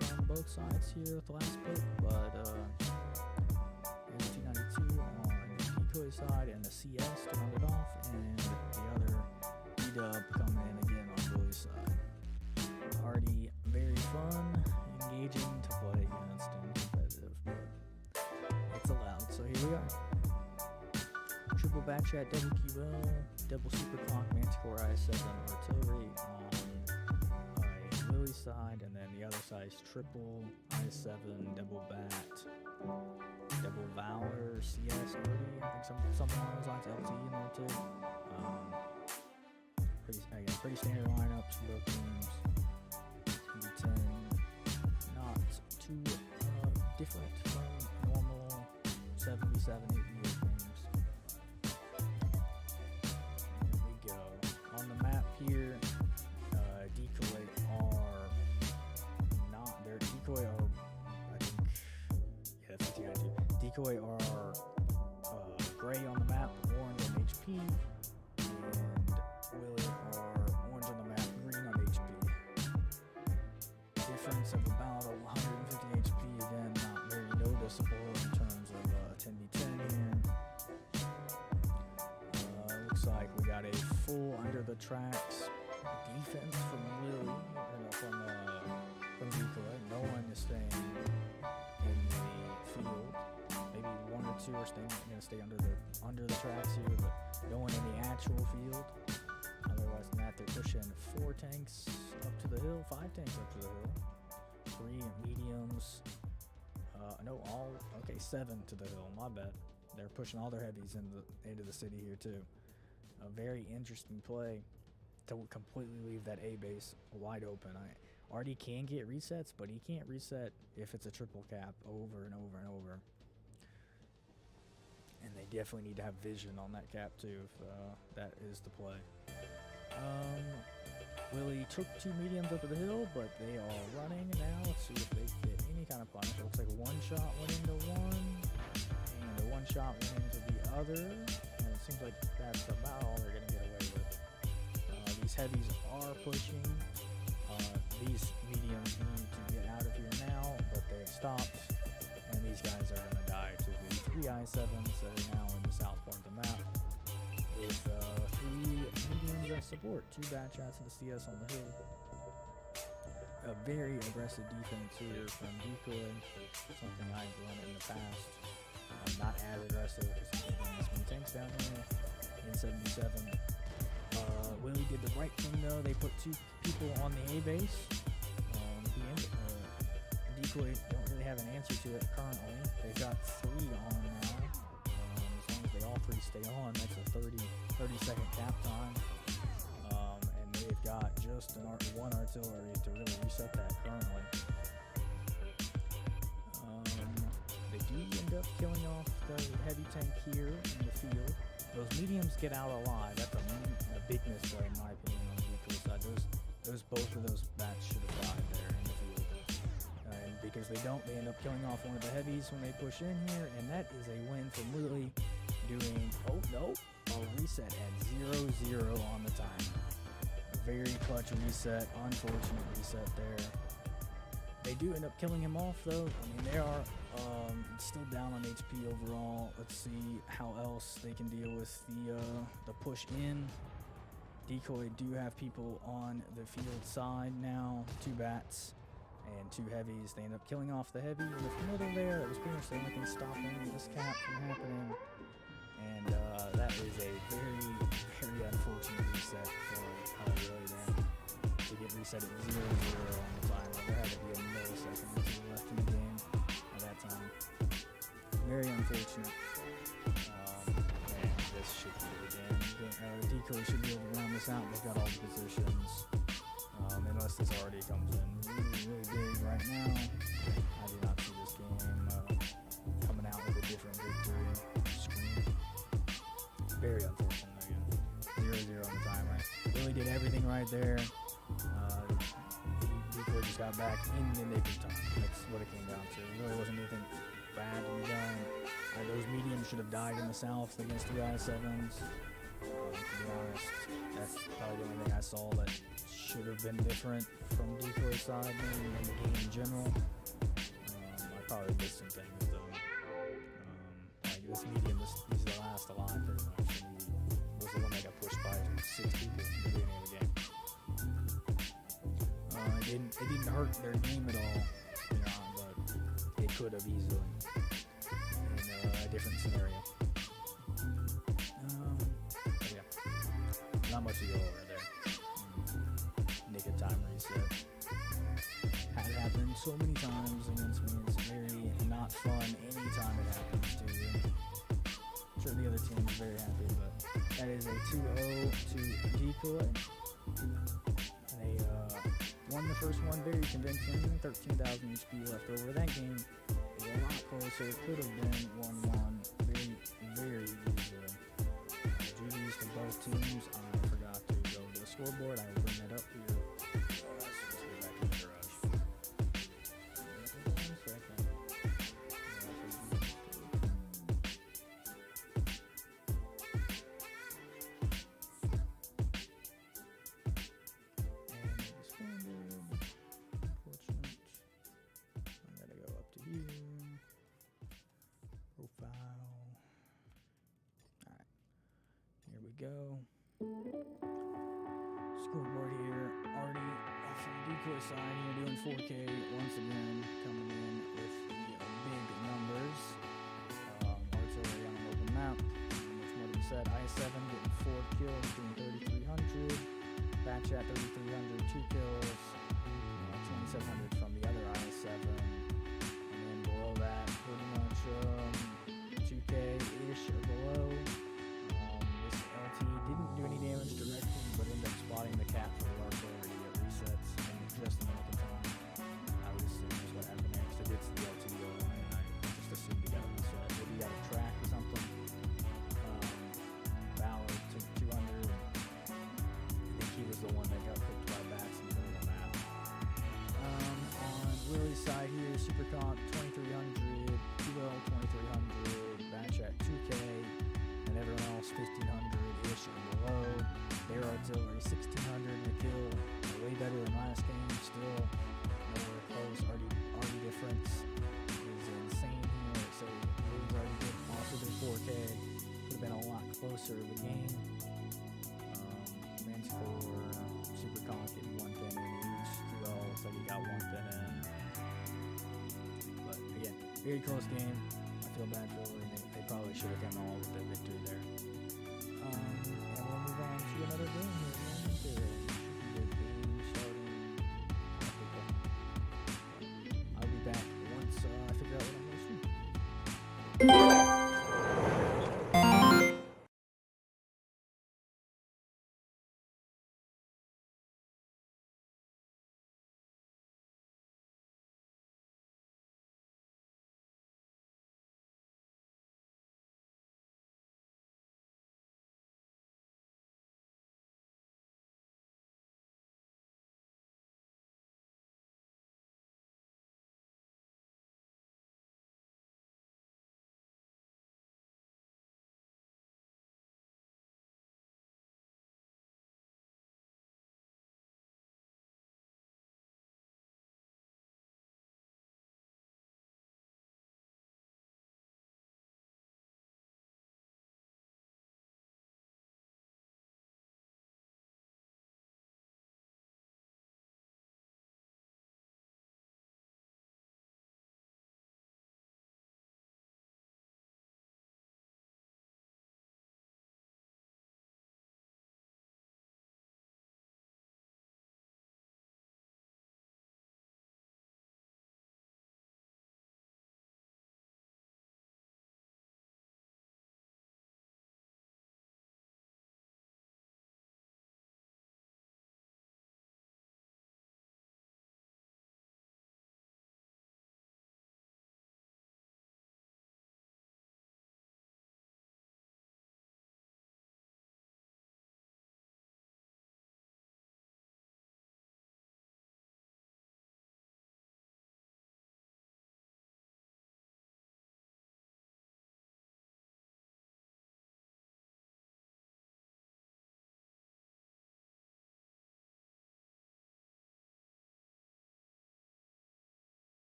Speaker 1: from both sides here with the last pick, but here's 292 on decoy side and the CS to round it off, and the other E-dub coming in again on Willie's side. Already very fun, engaging to play against and competitive, but it's allowed, so here we are. Triple Batchat, double QL, double Super Conk, Manticore, I7 artillery on Willie's side, and then the other side is triple I7, double Bat, double Valor, CS, RD, I think something along those lines, LT in there too. Pretty standard lineups for both teams. 10, not too different from normal 77, 88 games. Here we go. On the map here, decoy are not, their decoy are, I think, yeah, that's what you gotta do. Decoy are gray on the map, orange on HP, and Willie are orange on the map, green on HP. Difference of about 150 HP, again, not very noticeable in terms of 10v10 here. Looks like we got a full under the tracks defense from Willie, from decoy. No one is staying in the field. Maybe one or two are gonna stay under the tracks here, but no one in the actual field. Otherwise than that, they're pushing 4 tanks up to the hill, 5 tanks up to the hill, 3 mediums, 7 to the hill, my bad. They're pushing all their heavies into the city here too. A very interesting play to completely leave that A base wide open. RD can get resets, but he can't reset if it's a triple cap over and over and over. And they definitely need to have vision on that cap too, if that is the play. Willie took 2 mediums up to the hill, but they are running now. Let's see if they get any kind of punish. It looks like 1 shot went into one, and a 1 shot went into the other. And it seems like that's about all they're going to get away with. These heavies are pushing. These mediums need to get out of here now, but they've stopped. And these guys are going to die to the 3 I7s that are now in the south part of the map. With 3 mediums that support, 2 Batchats and the CS on the hill. A very aggressive defense here from decoy, something I've run in the past. Not as aggressive because you can't run this many tanks down here in 77. Willie did the right thing though. They put 2 people on the A base. Decoy don't really have an answer to it currently. They've got 3 on now. As long as they all 3 stay on, that's a 30-second cap time. artillery to really reset that currently. They do end up killing off the heavy tank here in the field. Those mediums get out alive. That's a big miss there, in my opinion, on the decoy side. Both of those bats should have died there in the field. And because they don't, they end up killing off one of the heavies when they push in here, and that is a win for Willie doing, oh no, a reset at 0-0 on the time. A very clutch reset, unfortunate reset there. They do end up killing him off though. I mean, they are still down on HP overall. Let's see how else they can deal with the push in. Decoy do have people on the field side now, 2 bats and 2 heavies. They end up killing off the heavy with the middle there. That was pretty much the only thing stopping this cap from happening. And that is a very, very unfortunate reset for Willie there. To get reset at 0-0 on the timer. There had to be a millisecond or 2 left in the game at that time. Very unfortunate. And this should be it again. Decoy should be able to round this out. They've got all the positions. Unless this already comes in really, really big right now. I do not see this game coming out with a different victory screen. Very unfortunate again. 0-0 on the timer. Really did everything right there. Decoy just got back in the nick of time. That's what it came down to. It really wasn't anything bad to be done. Those mediums should have died in the south against the I-7s. To be honest, that's probably the only thing I saw that should have been different from Decoy's side, maybe in the game in general. I probably missed some things though. Like this medium, he's the last alive pretty much. And he was the one that got pushed by 6 people at the beginning of the game. It didn't hurt their game at all, but it could have easily in a different scenario. But yeah, not much to go over there. Nick of time reset. Had happened so many times against me. It's very not fun anytime it happens to you. I'm sure the other team is very happy, but that is a 2-0 to Decoy. They won the first one very convincing. 13,000 HP left over. That game is a lot closer. It could have been 1-1 very, very easily. GG's to both teams. I forgot to go to the scoreboard. I will bring that up here. Let's get back in the garage. Go. Scoreboard here, already from Decoy side here doing 4K once again, coming in with the big numbers. Artillery on an open map, much more to be said. I-7 getting 4 kills, doing 3,300. Batchat 3,300, 2 kills, 2,700 from the other I-7. And then below that, pretty much 2K-ish or below. Didn't do any damage directly, but ended up spotting the cap for the artillery at resets and just in the nick of time. I would assume is what happened next. It hits the LTO line, and I just assumed he got a reset. Maybe he got a track or something. Ballard took 200. I think he was the one that got picked by bats and put on that. On Willie's side here, Super Conk 2,300, Kilo 2,300, Batchat 2K, and everyone else 1,500-ish or below. Their artillery 1,600 in the kill, way better than last game. Still nowhere close. Already difference is insane here. So Willie's already did also did 4K. Could have been a lot closer to the game. Men's for Super Conk and 1 pin in each. Kilo looks like he got 1 pin in. But again, very close game. I feel bad for Willie. They probably should have come all with the victory there. And we'll move on to another game here. I'll be back once I figure out what I'm going to shoot.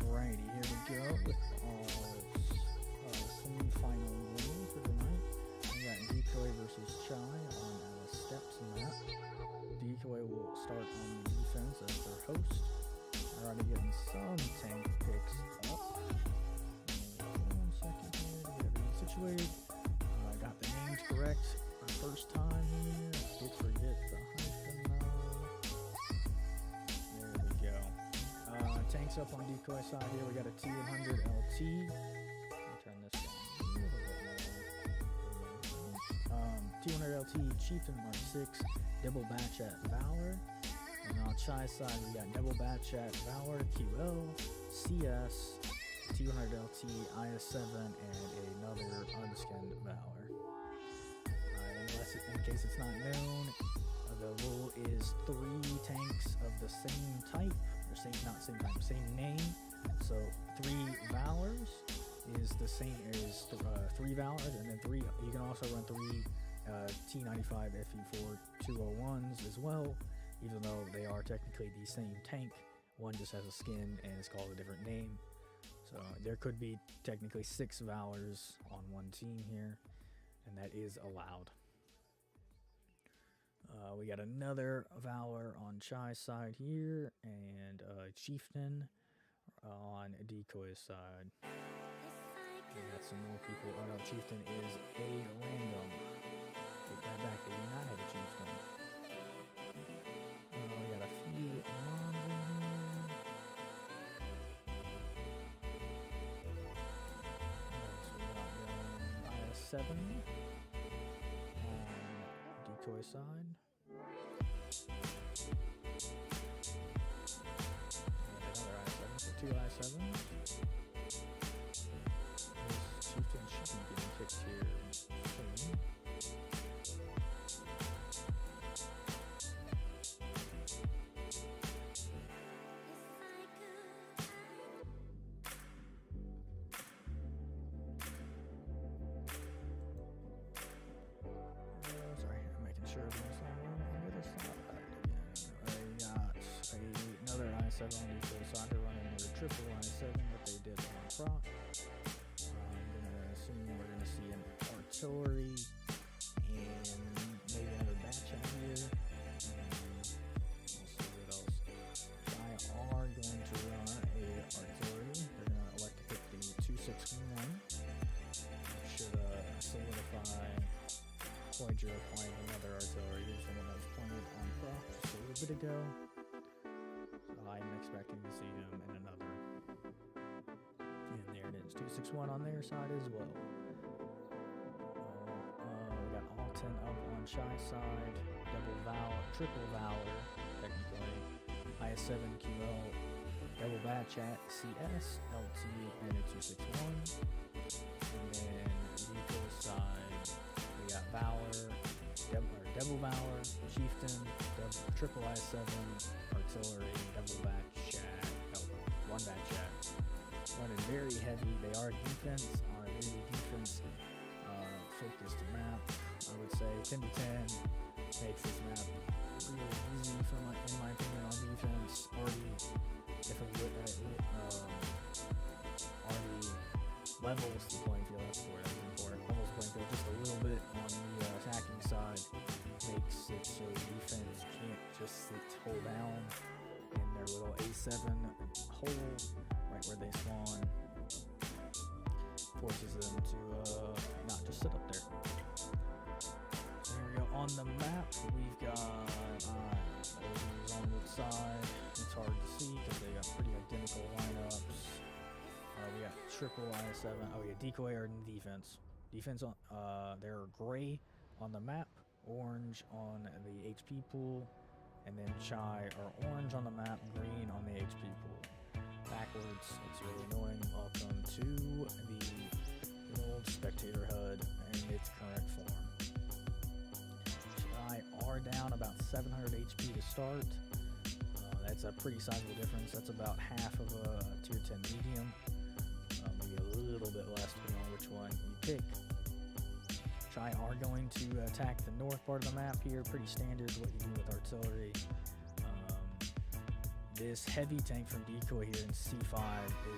Speaker 1: Alrighty, here we go with our semi-final game for tonight. We got Decoy versus Chai on Steps map. Decoy will start on the defense as their host. Already getting some tank picks up. 1 second here to get everything situated. I got the names correct for the first time here. Did forget the hyphen though. There we go. Tank tanks up on decoy side here. We got a T100 LT. I'll turn this down a little bit more. T100 LT, Chieftain Mark 6, double batch at Valor. And on Chai side, we got double batch at Valor, QL, CS, T100 LT, IS7, and another unskinned Valor. In case it's not known, the rule is 3 tanks of the same type, or same name. So 3 Valors is the same as 3 Valors, and then 3. You can also run 3 T95 FE4 201s as well, even though they are technically the same tank. One just has a skin and it's called a different name. So there could be technically 6 Valors on one team here, and that is allowed. We got another Valor on Chai side here, and Chieftain on Decoy side. We got some more people. Oh no, Chieftain is a random. Take that back, they do not have a Chieftain. We got a few mods in here. So we got IS7 on Decoy side. And another I7, so 2 I7s. This Chieftain should be getting picked here soon. Sorry, I'm making sure everyone's on the other side again. I got another I7 on decoy side. They're running their triple I7 that they did on proc. I'm gonna assume we're gonna see an artillery and maybe another batch out here. We'll see what else. I are going to run a artillery. They're gonna elect to pick the 261. Should solidify Voyager applying another artillery. Here's the one that was pointed on proc just a little bit ago. So I'm expecting to see him in another. And there it is, 261 on their side as well. We got Alton up on Chai side, triple Valor, technically. IS7 QL, double batch at CS, LT, and a 261. And then Decoy side, we got Valor, double Valor, Chieftain, triple I7, artillery, double batch chat, one batch chat. Running very heavy. They are defense on a very defense focused map. I would say 10 to 10 makes this map really easy in my opinion on defense. Already levels the playing field. That's the word I'm looking for. Levels the playing field just a little bit on the attacking side. Makes it so defense can't just hold down in their little A7 hole right where they spawn. Forces them to not just sit up there. So here we go. On the map, we've got O's on the side. It's hard to see because they got pretty identical lineups. We got triple I7. Oh yeah, decoy are in defense. Defense on they're gray on the map, orange on the HP pool, and then Chai are orange on the map, green on the HP pool. Backwards, it's really annoying. Welcome to the old spectator HUD in its current form. Chai are down about 700 HP to start. That's a pretty sizable difference. That's about half of a tier 10 medium. Maybe a little bit less depending on which one you pick. Chai are going to attack the north part of the map here. Pretty standard what you do with artillery. This heavy tank from Decoy here in C5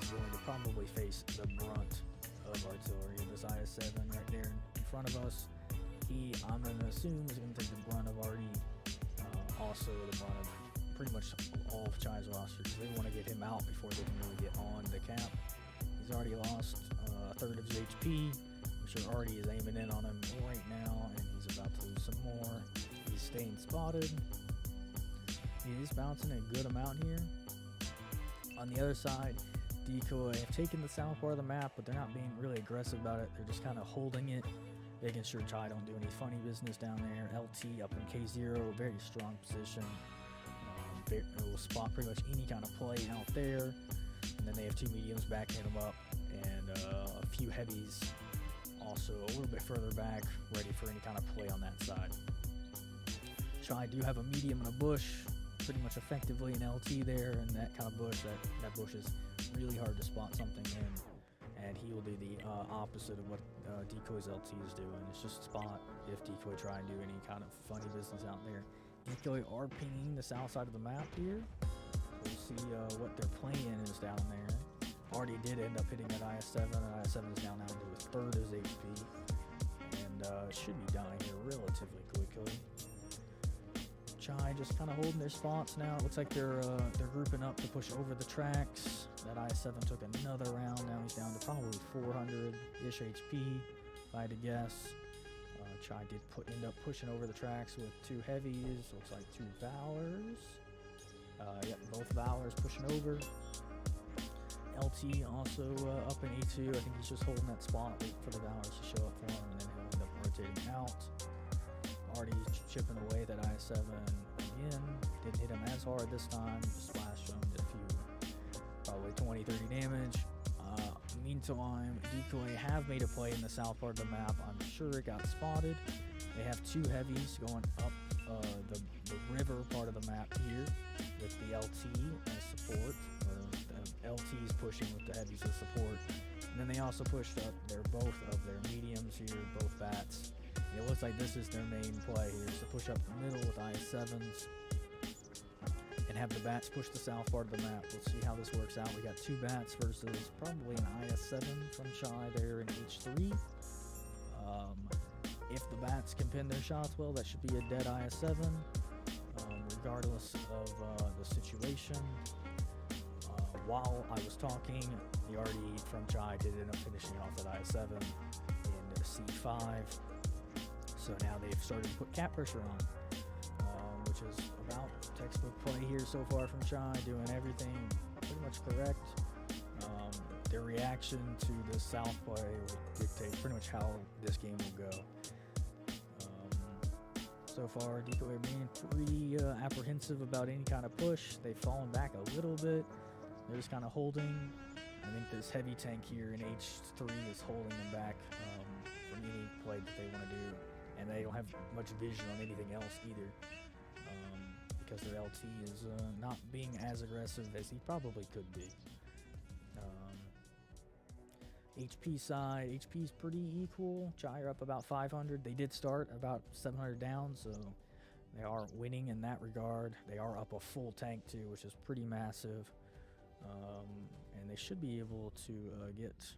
Speaker 1: is going to probably face the brunt of artillery. This IS7 right there in front of us, I'm going to assume, is going to take the brunt of already, also the brunt of pretty much all of Chai's roster, because they want to get him out before they can really get on the cap. He's already lost a third of his HP. I'm sure Artie is aiming in on him right now, and he's about to lose some more. He's staying spotted. He is bouncing a good amount here. On the other side, Decoy have taken the south part of the map, but they're not being really aggressive about it. They're just kind of holding it, making sure Chai don't do any funny business down there. LT up in K0, very strong position. It will spot pretty much any kind of play out there. And then they have 2 mediums backing them up, and a few heavies also a little bit further back, ready for any kind of play on that side. Chai do have a medium and a bush, pretty much effectively an LT there, and that kind of bush, that bush is really hard to spot something in, and he will do the opposite of what Decoy's LT is doing. It's just spot if Decoy try and do any kind of funny business out there. Decoy are pinging the south side of the map here. We'll see what their plan is down there. Already did end up hitting that IS-7, and IS-7 is now down to a third his HP, and should be dying here relatively quickly. Chai just kind of holding their spots now. It looks like they're grouping up to push over the tracks. That IS-7 took another round. Now he's down to probably 400-ish HP, if I had to guess. Chai did end up pushing over the tracks with 2 heavies. Looks like 2 Valors. Yep, both Valors pushing over. LT also up in A2. I think he's just holding that spot, waiting for the Valors to show up for him, and then he'll end up rotating out. Already chipping away that IS-7 again. Didn't hit him as hard this time. Just splashed him, did a few, probably 20-30 damage. Meantime, Decoy have made a play in the south part of the map. I'm sure it got spotted. They have 2 heavies going up the river part of the map here with the LT as support, or the LT's pushing with the heavies as support. And then they also pushed up both of their mediums here, both bats. And it looks like this is their main play here, so push up the middle with IS-7s and have the bats push the south part of the map. We'll see how this works out. We got 2 bats versus probably an IS-7 from Chai there in H3. If the bats can pin their shots well, that should be a dead IS-7, regardless of the situation. While I was talking, the already from Chai did end up finishing off that IS-7 in C5. So now they've started to put cap pressure on, which is about textbook play here so far from Chai, doing everything pretty much correct. Their reaction to the south play will dictate pretty much how this game will go. So far, Decoy remain pretty apprehensive about any kind of push. They've fallen back a little bit. They're just kind of holding. I think this heavy tank here in H3 is holding them back from any play that they want to do. And they don't have much vision on anything else either, because their LT is not being as aggressive as he probably could be. HP side, HP is pretty equal. Chai are up about 500. They did start about 700 down, so they are winning in that regard. They are up a full tank too, which is pretty massive, and they should be able to get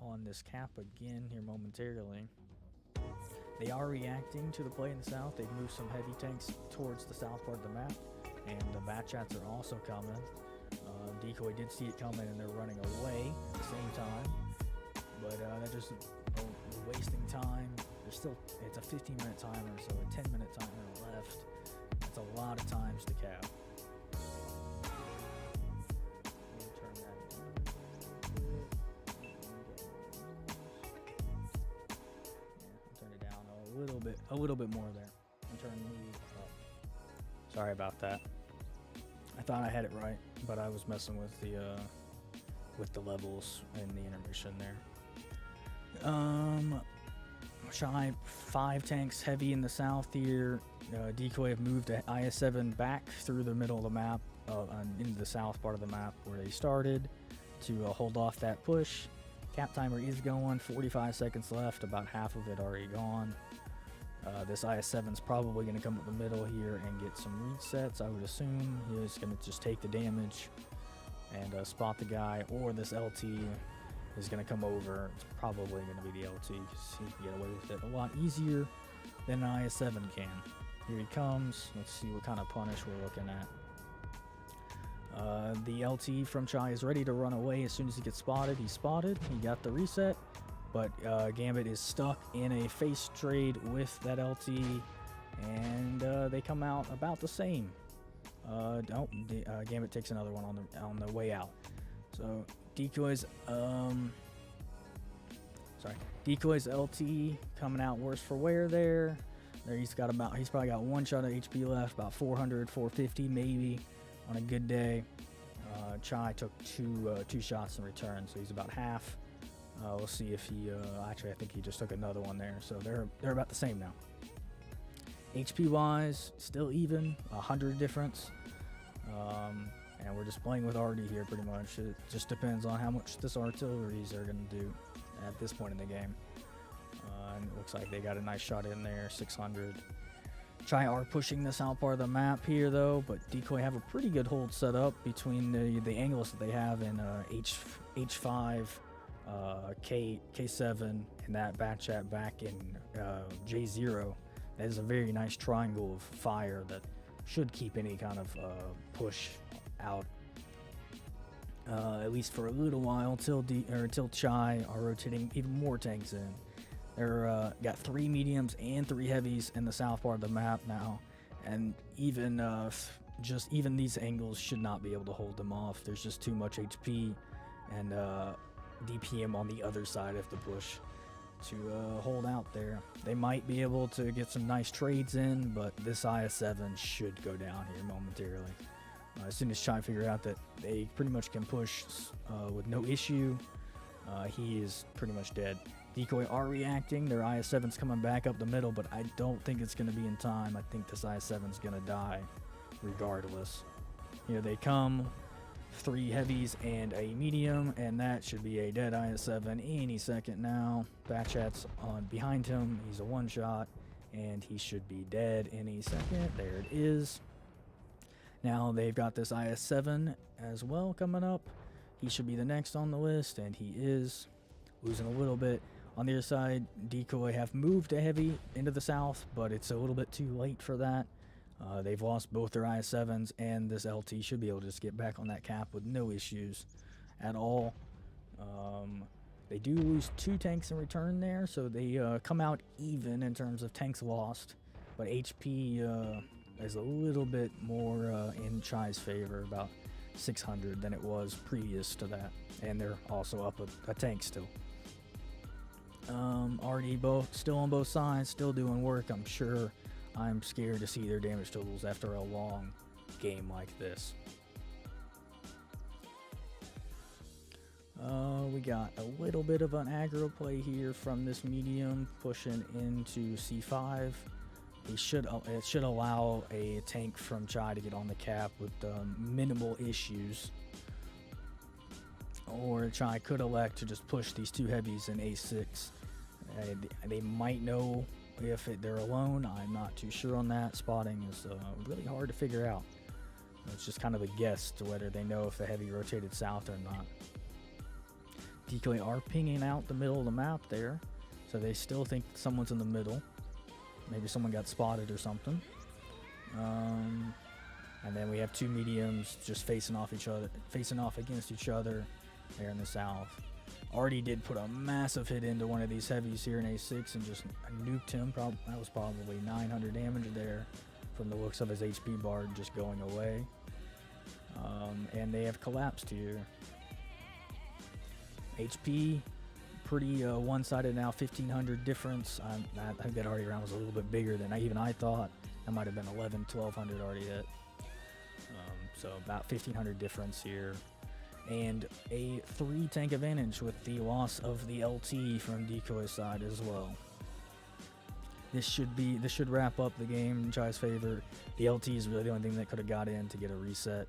Speaker 1: on this cap again here momentarily. They are reacting to the play in the south. They've moved some heavy tanks towards the south part of the map, and the bat chats are also coming. Decoy did see it coming, and they're running away at the same time. But they're just wasting time. There's still, it's a 15-minute timer, so a 10-minute timer left. That's a lot of times to cap. A little bit more there. And turn me up. Sorry about that. I thought I had it right, but I was messing with the levels in the intermission there. Chai 5 tanks heavy in the south here. Decoy have moved IS-7 back through the middle of the map, into the south part of the map where they started to hold off that push. Cap timer is going, 45 seconds left, about half of it already gone. This IS-7 is probably going to come up the middle here and get some resets, I would assume. He's going to just take the damage and spot the guy, or this LT is going to come over. It's probably going to be the LT because he can get away with it a lot easier than an IS-7 can. Here he comes. Let's see what kind of punish we're looking at. The LT from Chai is ready to run away as soon as he gets spotted. He's spotted. He got the reset. But Gambit is stuck in a face trade with that LT, and they come out about the same. Gambit takes another one on the way out. So decoys, decoys LT coming out worse for wear there. He's probably got one shot of HP left, about 400, 450 maybe on a good day. Chai took two shots in return, so he's about half. We'll see if he actually I think he just took another one there, so they're about the same now. HP wise, still even, 100 difference. And we're just playing with arty here pretty much. It just depends on how much this artilleries are going to do at this point in the game. And it looks like they got a nice shot in there, 600. Chai are pushing the south part of the map here though, but Decoy have a pretty good hold set up between the angles that they have in H5, K7, and that batch at back in J0. That is a very nice triangle of fire that should keep any kind of push out, at least for a little while, till Chai are rotating even more tanks in. They're got 3 mediums and 3 heavies in the south part of the map now, and even even these angles should not be able to hold them off. There's just too much HP and DPM on the other side of the bush to hold out there. They might be able to get some nice trades in, but this IS-7 should go down here momentarily. As soon as Chai figure out that they pretty much can push with no issue, he is pretty much dead. Decoy are reacting. Their IS-7's coming back up the middle, but I don't think it's going to be in time. I think this IS-7's going to die regardless. Here they come. 3 heavies and a medium, and that should be a dead IS-7 any second now. Batchat's on behind him. He's a one-shot, and he should be dead any second. There it is. Now they've got this IS-7 as well coming up. He should be the next on the list, and he is losing a little bit. On the other side, Decoy have moved a heavy into the south, but it's a little bit too late for that. They've lost both their IS-7s, and this LT should be able to just get back on that cap with no issues at all. They do lose 2 tanks in return there, so they come out even in terms of tanks lost, but HP is a little bit more in Chai's favor, about 600 than it was previous to that, and they're also up a tank still. Already still on both sides, still doing work. I'm sure. I'm scared to see their damage totals after a long game like this. We got a little bit of an aggro play here from this medium pushing into C5. It should allow a tank from Chai to get on the cap with minimal issues. Or Chai could elect to just push these 2 heavies in A6. They might know if they're alone. I'm not too sure on that. Spotting is really hard to figure out. It's just kind of a guess to whether they know if the heavy rotated south or not. Decoy are pinging out the middle of the map there, so they still think someone's in the middle. Maybe someone got spotted or something. And then we have 2 mediums just facing off against each other there in the south. Arty did put a massive hit into one of these heavies here in A6 and just nuked him. That was probably 900 damage there from the looks of his HP bar just going away. And they have collapsed here. HP pretty one-sided now, 1500 difference. I think that Arty round was a little bit bigger than I thought. That might have been 1200 Arty hit. So about 1500 difference here. And a 3 tank advantage with the loss of the LT from Decoy's side as well. This should wrap up the game in Chai's favor. The LT is really the only thing that could have got in to get a reset.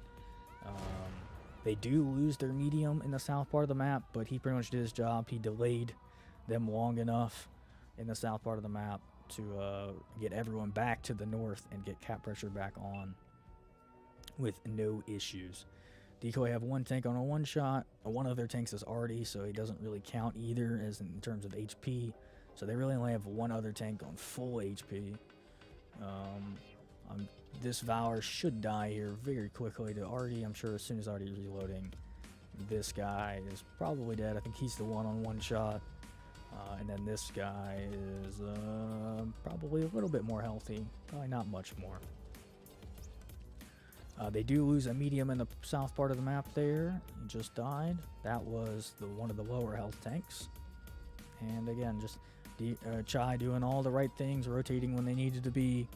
Speaker 1: They do lose their medium in the south part of the map, but he pretty much did his job. He delayed them long enough in the south part of the map to get everyone back to the north and get cap pressure back on with no issues. Decoy have 1 tank on a 1-shot. One of their tanks is Arty, so he doesn't really count either as in terms of HP. So they really only have 1 other tank on full HP. This Valor should die here very quickly to Arty. I'm sure as soon as Arty reloading, this guy is probably dead. I think he's the one on 1-shot. And then this guy is probably a little bit more healthy. Probably not much more. They do lose a medium in the south part of the map there. He just died. That was one of the lower health tanks. And again, just Chai doing all the right things, rotating when they needed to be,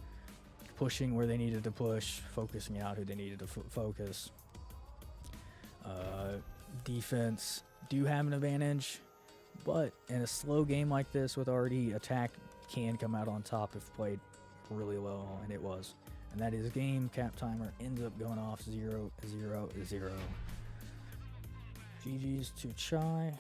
Speaker 1: pushing where they needed to push, focusing out who they needed to focus. Defense do have an advantage, but in a slow game like this with RD, attack can come out on top if played really low, and it was. And that is game. Cap timer ends up going off 0-0-0. GG's to Chai.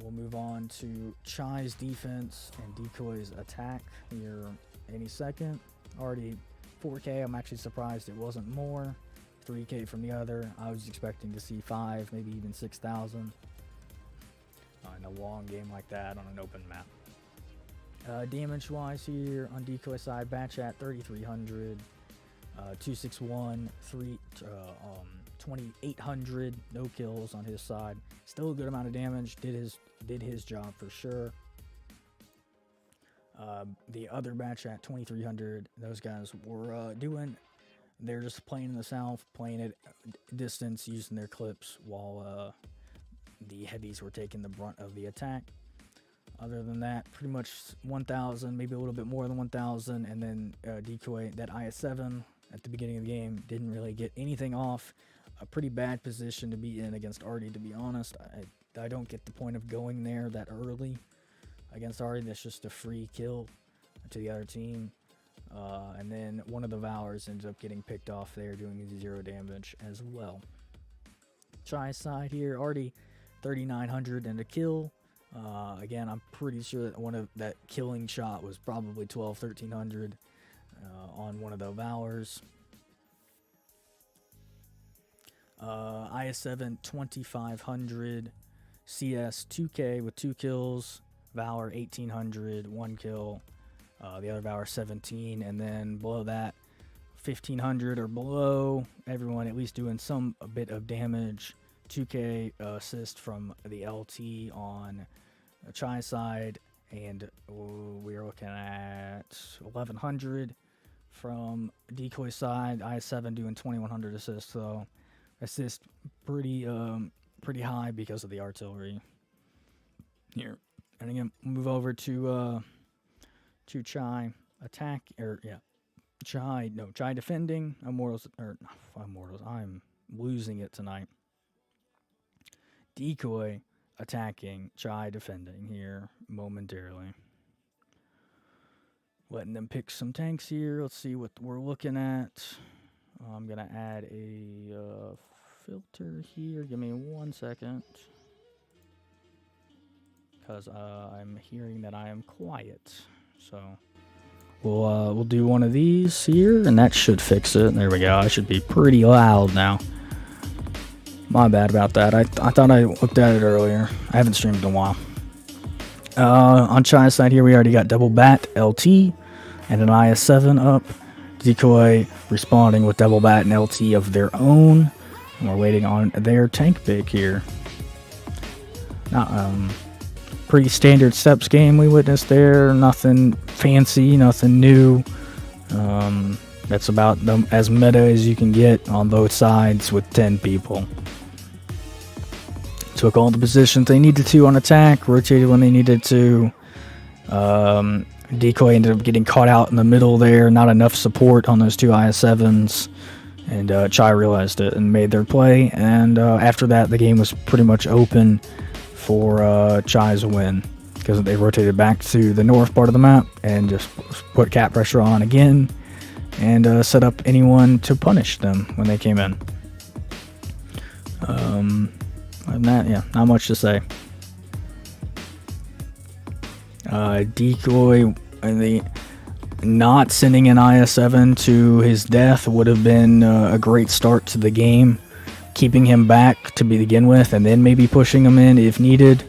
Speaker 1: We'll move on to Chai's defense and Decoy's attack here any second. Already 4K. I'm actually surprised it wasn't more. 3K from the other. I was expecting to see 5, maybe even 6,000 in a long game like that on an open map. Damage wise here on Decoy side, batch at 3,300, 261, 2,800, no kills on his side. Still a good amount of damage. Did his job for sure. The other batch at 2,300, those guys were they're just playing in the south, playing at distance, using their clips while the heavies were taking the brunt of the attack. Other than that, pretty much 1,000, maybe a little bit more than 1,000, and then Decoy, that IS-7 at the beginning of the game, didn't really get anything off. A pretty bad position to be in against Artie, to be honest. I don't get the point of going there that early against Artie. That's just a free kill to the other team. And then one of the Valors ends up getting picked off there, doing 0 damage as well. Chai's side here, Artie, 3,900 and a kill. Again, I'm pretty sure that that killing shot was probably 1,300 on one of the Valors. IS-7 2,500, CS 2K with 2 kills, Valor 1,800, 1 kill, the other Valor 17, and then below that 1,500 or below. Everyone at least doing a bit of damage. 2K assist from the LT on Chai side, and we're looking at 1,100 from Decoy side. IS-7 doing 2,100 assists, so assist pretty high because of the artillery here. And again, move over to Chai attack, Chai defending. Immortals. I'm losing it tonight. Decoy attacking, Chai defending here momentarily. Letting them pick some tanks here. Let's see what we're looking at. I'm going to add a filter here. Give me 1 second. Because I'm hearing that I am quiet. So we'll do one of these here, and that should fix it. There we go. I should be pretty loud now. My bad about that. I thought I looked at it earlier. I haven't streamed in a while. On Chai's side here, we already got double bat, LT, and an IS-7 up. Decoy responding with double bat and LT of their own. And we're waiting on their tank pick here. Pretty standard steps game we witnessed there. Nothing fancy, nothing new. That's about as meta as you can get on both sides with 10 people. Took all the positions they needed to on attack, rotated when they needed to. Decoy ended up getting caught out in the middle there, not enough support on those 2 IS-7s, and Chai realized it and made their play, and after that the game was pretty much open for Chai's win, because they rotated back to the north part of the map and just put cap pressure on again and set up anyone to punish them when they came in. Other than that, yeah, not much to say. Decoy, not sending an IS-7 to his death would have been a great start to the game. Keeping him back to begin with and then maybe pushing him in if needed,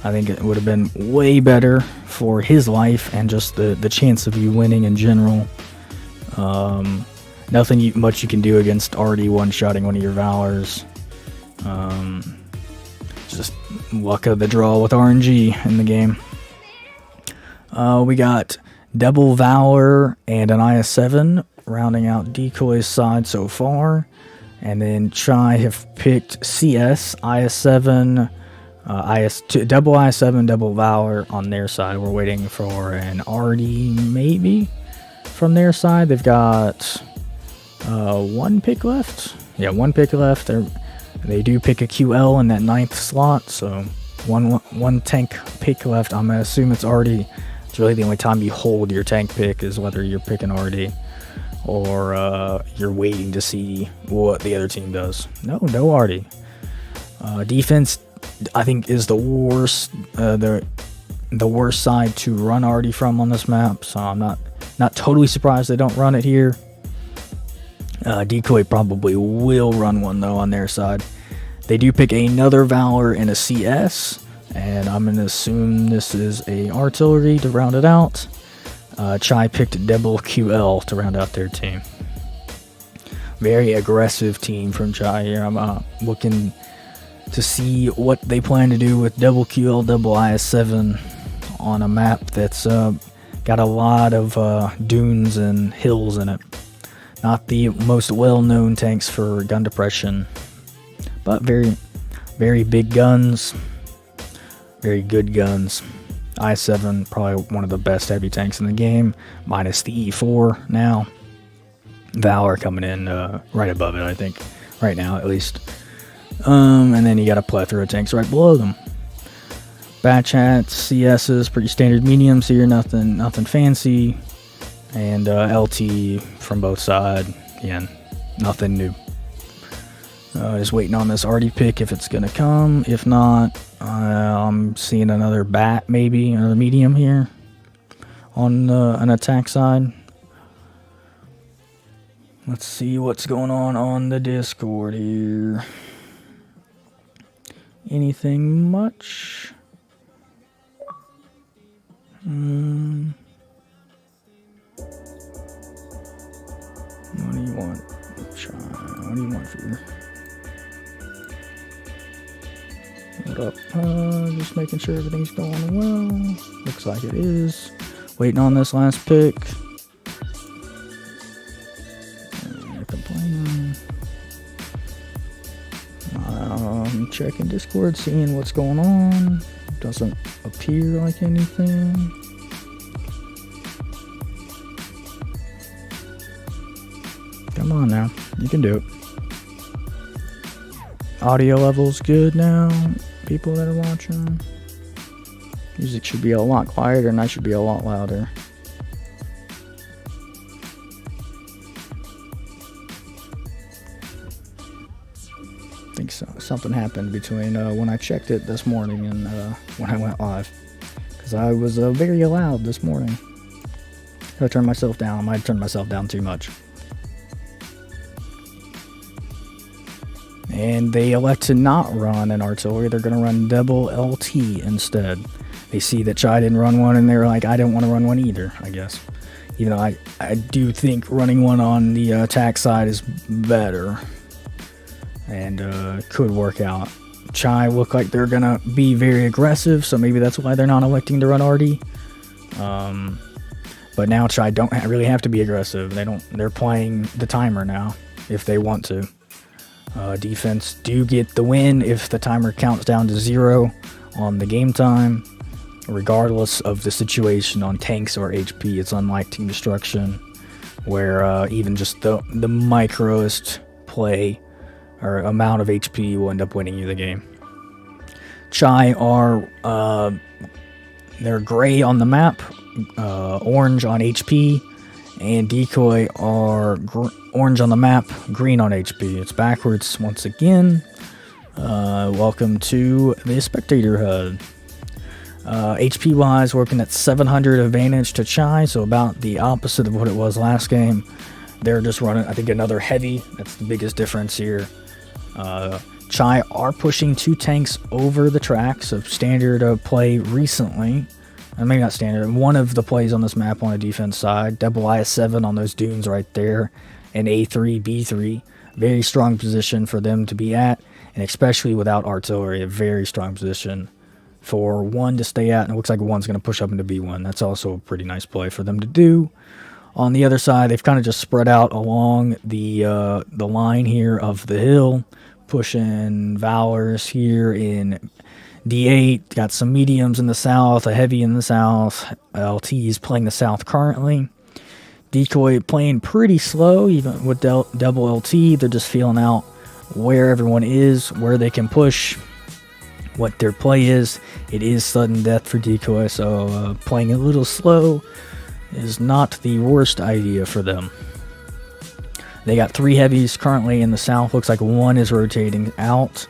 Speaker 1: I think it would have been way better for his life and just the chance of you winning in general. Nothing much you can do against already one-shotting one of your Valors. Just luck of the draw with RNG in the game. We got double Valor and an IS-7 rounding out Decoy's side so far. And then Chai have picked CS, IS-7, double IS-7, double Valor on their side. We're waiting for an RD maybe from their side. They've got one pick left. Yeah, one pick left. They do pick a QL in that 9th slot, so one tank pick left. I'm gonna assume it's RD. It's really the only time you hold your tank pick is whether you're picking RD or you're waiting to see what the other team does. No RD. Defense, I think, is the worst the worst side to run RD from on this map, so I'm not totally surprised they don't run it here. Decoy probably will run one though on their side. They do pick another Valor and a CS, and I'm gonna assume this is a artillery to round it out. Chai picked double QL to round out their team. Very aggressive team from Chai here. I'm looking to see what they plan to do with double QL, double IS-7 on a map that's got a lot of dunes and hills in it. Not the most well-known tanks for gun depression, but very, very big guns, very good guns. I-7, probably one of the best heavy tanks in the game, minus the E4 now. Valor coming in right above it, I think, right now at least. And then you got a plethora of tanks right below them. Batch hats, CS's, pretty standard mediums here, nothing fancy. And LT from both sides, again, nothing new. Just waiting on this RD pick if it's gonna come. If not, I'm seeing another bat, maybe another medium here on an attack side. Let's see what's going on the Discord here. Anything much? What do you want? What do you want for you? Hold up. Just making sure everything's going well. Looks like it is. Waiting on this last pick. Complaining. Checking Discord, seeing what's going on. Doesn't appear like anything. Come on now, you can do it. Audio level's good now, people that are watching. Music should be a lot quieter and I should be a lot louder. I think something happened between when I checked it this morning and when I went live. Because I was very loud this morning. I turned myself down. I might have turned myself down too much. And they elect to not run an artillery. They're going to run double LT instead. They see that Chai didn't run one, and they're like, I didn't want to run one either, I guess. Even though I do think running one on the attack side is better. And could work out. Chai look like they're going to be very aggressive, so maybe that's why they're not electing to run RD. But now Chai don't really have to be aggressive. They're playing the timer now, if they want to. Defense do get the win if the timer counts down to 0 on the game time, regardless of the situation on tanks or HP. It's unlike Team Destruction, where even just the microest play or amount of HP will end up winning you the game. Chai are they're gray on the map, orange on HP, and Decoy are orange on the map, green on HP. It's backwards once again. Welcome to the Spectator HUD. HP wise, working at 700 advantage to Chai, so about the opposite of what it was last game. They're just running, I think, another heavy. That's the biggest difference here. Chai are pushing 2 tanks over the tracks of standard play recently. Maybe not standard. One of the plays on this map on the defense side, double IS-7 on those dunes right there, and A3, B3. Very strong position for them to be at, and especially without artillery, a very strong position for one to stay at. And it looks like one's going to push up into B1. That's also a pretty nice play for them to do. On the other side, they've kind of just spread out along the line here of the hill, pushing Valors here in D8. Got some mediums in the south, a heavy in the south. LT is playing the south currently. Decoy playing pretty slow, even with double LT. They're just feeling out where everyone is, where they can push, what their play is. It is sudden death for Decoy, so playing a little slow is not the worst idea for them. They got 3 heavies currently in the south. Looks like 1 is rotating out,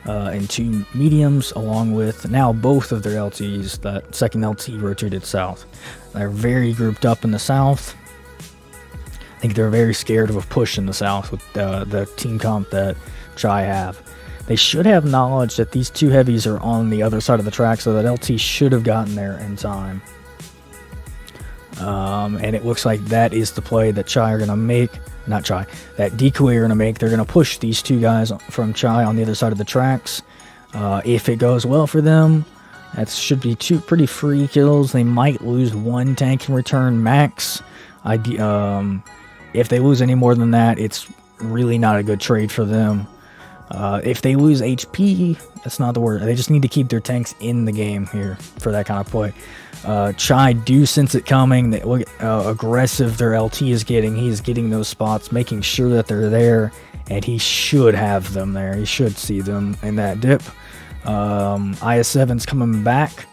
Speaker 1: and 2 mediums, along with now both of their LTs. That second LT rotated south. They're very grouped up in the south. I think they're very scared of a push in the south with the team comp that Chai have. They should have knowledge that these 2 heavies are on the other side of the track, so that LT should have gotten there in time. And it looks like that is the play that Chai are going to make. Not Chai, that Decoy are going to make. They're going to push these 2 guys from Chai on the other side of the tracks. If it goes well for them, that should be 2 pretty free kills. They might lose 1 tank in return max. If they lose any more than that, it's really not a good trade for them. If they lose HP, that's not the word. They just need to keep their tanks in the game here for that kind of play. Chai do sense it coming. They look aggressive their LT is getting. He's getting those spots, making sure that they're there, and he should have them there. He should see them in that dip. IS-7's coming back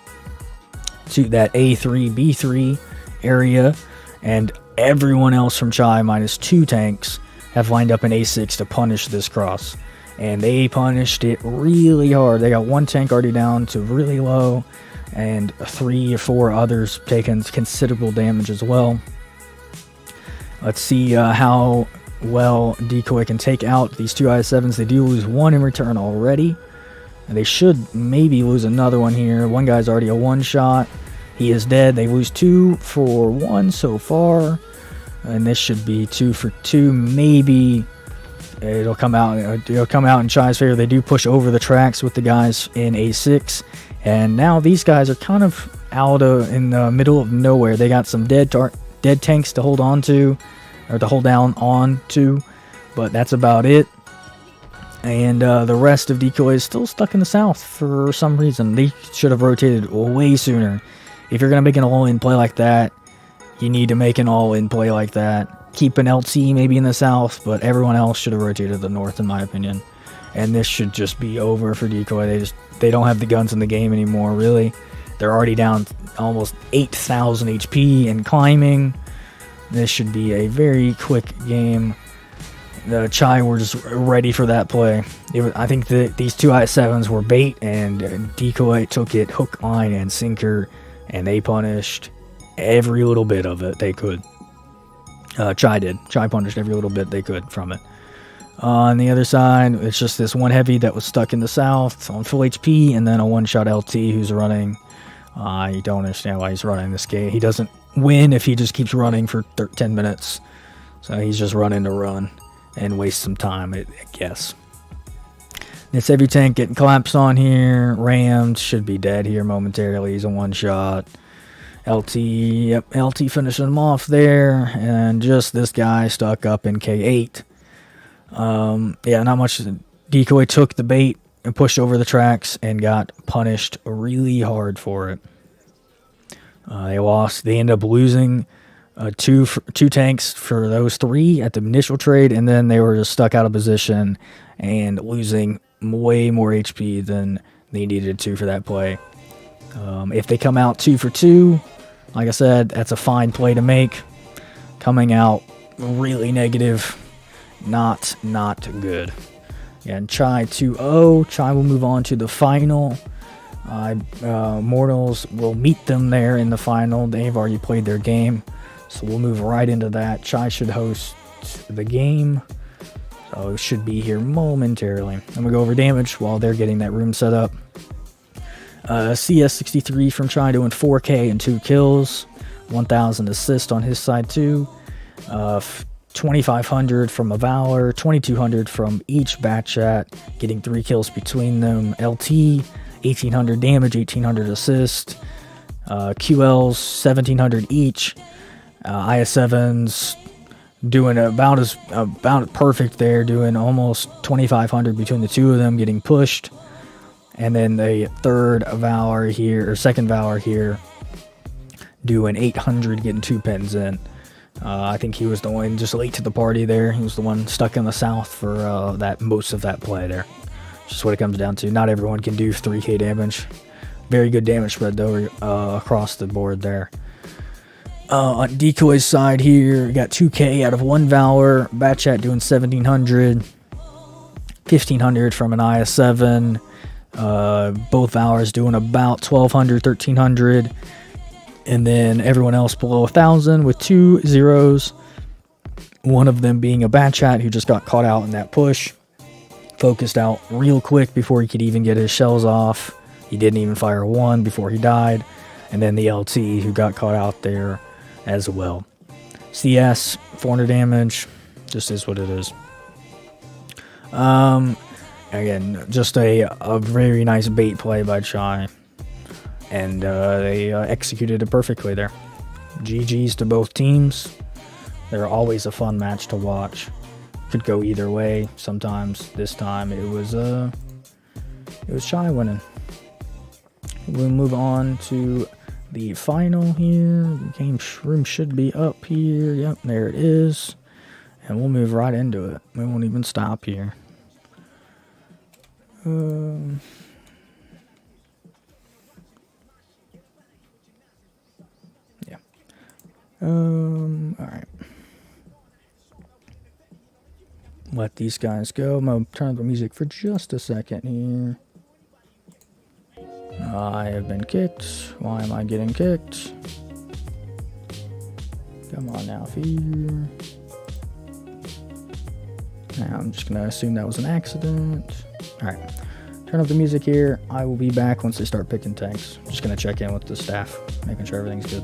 Speaker 1: to that A3, B3 area, and everyone else from Chai minus 2 tanks have lined up in A6 to punish this cross. And they punished it really hard. They got 1 tank already down to really low, and 3 or 4 others taking considerable damage as well. Let's see how well Decoy can take out these 2 IS-7s. They do lose 1 in return already. And they should maybe lose another one here. One guy's already a 1-shot. He is dead. They lose 2 for 1 so far. And this should be 2 for 2. Maybe it'll come out in Chai's favor. They do push over the tracks with the guys in A6. And now these guys are kind of out in the middle of nowhere. They got some dead tanks to hold on to, or to hold down on to, but that's about it. And the rest of Decoy is still stuck in the south for some reason. They should have rotated way sooner. If you're going to make an all-in play like that, you need to make an all-in play like that. Keep an LT maybe in the south, but everyone else should have rotated to the north, in my opinion. And this should just be over for Decoy. They don't have the guns in the game anymore, really. They're already down almost 8,000 HP and climbing. This should be a very quick game. The Chai were just ready for that play. I think that these 2 IS-7s were bait, and Decoy took it hook, line, and sinker, and they punished every little bit of it they could. Chai did. Chai punished every little bit they could from it. On the other side, it's just this 1 heavy that was stuck in the south on full HP, and then a 1-shot LT who's running. I don't understand why he's running this game. He doesn't win if he just keeps running for 10 minutes. So he's just running to run and waste some time, I guess. This heavy tank getting collapsed on here. Rammed, should be dead here momentarily. He's a 1-shot. LT, yep, LT finishing him off there. And just this guy stuck up in K8. Yeah, not much. Decoy took the bait and pushed over the tracks and got punished really hard for it. They lost. They ended up losing two tanks for those 3 at the initial trade, and then they were just stuck out of position and losing way more HP than they needed to for that play. If they come out 2 for 2, like I said, that's a fine play to make. Coming out really negative, not good. Yeah, and Chai 2-0. Chai will move on to the final. Mortals will meet them there in the final. They've already played their game, so we'll move right into that. Chai should host the game, so it should be here momentarily. I'm going to go over damage while they're getting that room set up. CS63 from Chai doing 4K and 2 kills. 1,000 assist on his side too. 2,500 from a Valor. 2,200 from each bat chat, getting 3 kills between them. LT, 1,800 damage, 1,800 assist. QLs, 1,700 each. IS-7's doing about perfect there, doing almost 2,500 between the two of them, getting pushed. And then the second Valor here, doing 800, getting 2 pins in. I think he was the one just late to the party there. He was the one stuck in the south for most of that play there. Just what it comes down to. Not everyone can do 3k damage. Very good damage spread though across the board there. On Decoy's side here, we got 2k out of one Valor. Batchat doing 1,700. 1,500 from an IS-7. Both Valors doing about 1,200, 1,300. And then everyone else below 1,000 with 2 zeros. One of them being a Batchat who just got caught out in that push. Focused out real quick before he could even get his shells off. He didn't even fire one before he died. And then the LT who got caught out there as well. CS, 400 damage. Just is what it is. Again, just a very nice bait play by Chai. And they executed it perfectly there. GG's to both teams. They're always a fun match to watch. Could go either way. Sometimes this time it was Chai winning. We'll move on to the final here. The game room should be up here. Yep, there it is. And we'll move right into it. We won't even stop here. Yeah. Alright. Let these guys go. I'm going to turn up the music for just a second here. I have been kicked. Why am I getting kicked? Come on now, fear. Now I'm just going to assume that was an accident. Alright. Turn up the music here. I will be back once they start picking tanks. I'm just going to check in with the staff, making sure everything's good.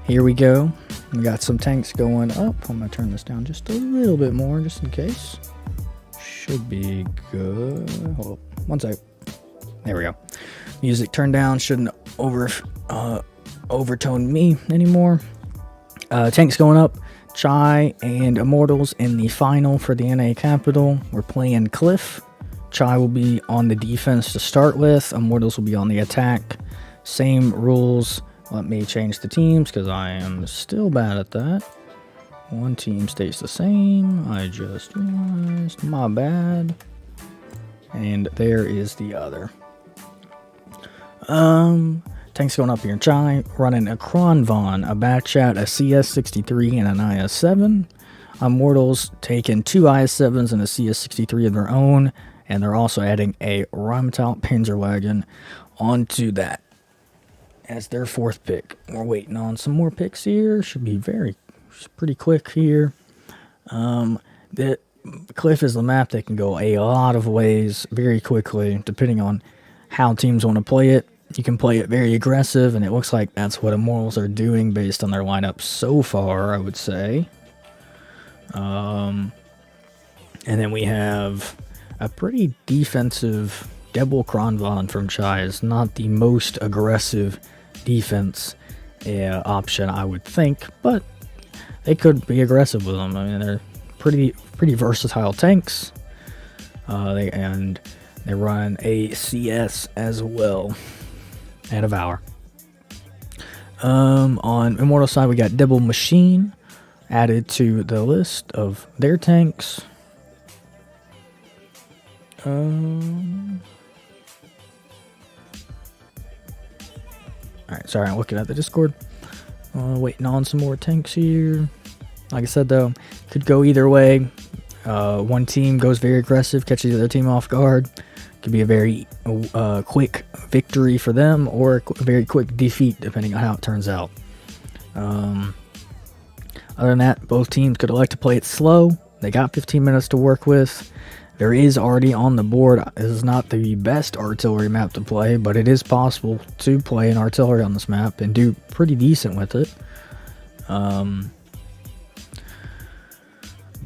Speaker 1: here we go. We got some tanks going up. I'm gonna turn this down just a little bit more, just in case. Should be good. Hold up, one sec. There we go. Music turned down. Shouldn't overtone me anymore. Tanks going up. Chai and Immortals in the final for the NA Capital. We're playing Cliff. Chai will be on the defense to start with. Immortals will be on the attack. Same rules. Let me change the teams because I am still bad at that. One team stays the same. I just realized. My bad. And there is the other. Tanks going up here. Chai running a Kronvon, a Batchat, a CS63, and an IS-7. Immortals taking 2 IS-7s and a CS63 of their own. And they're also adding a Rheinmetall Panzerwagen onto that as their 4th pick. We're waiting on some more picks here. Should be pretty quick here. The Cliff is the map that can go a lot of ways very quickly, depending on how teams want to play it. You can play it very aggressive, and it looks like that's what Immortals are doing based on their lineup so far, I would say. And then we have a pretty defensive Double Kronvon from Chai. Is not the most aggressive defense option, I would think, but they could be aggressive with them. I mean, they're pretty versatile tanks. They run a CS as well and a Valor. On Immortal side, we got Double Machine added to the list of their tanks. Alright, sorry, I'm looking at the Discord. Waiting on some more tanks here. Like I said, though, could go either way. One team goes very aggressive, catches the other team off guard. Could be a very quick victory for them, or a very quick defeat, depending on how it turns out. Other than that, both teams could elect to play it slow. They got 15 minutes to work with. There is already on the board. This is not the best artillery map to play, but it is possible to play an artillery on this map and do pretty decent with it.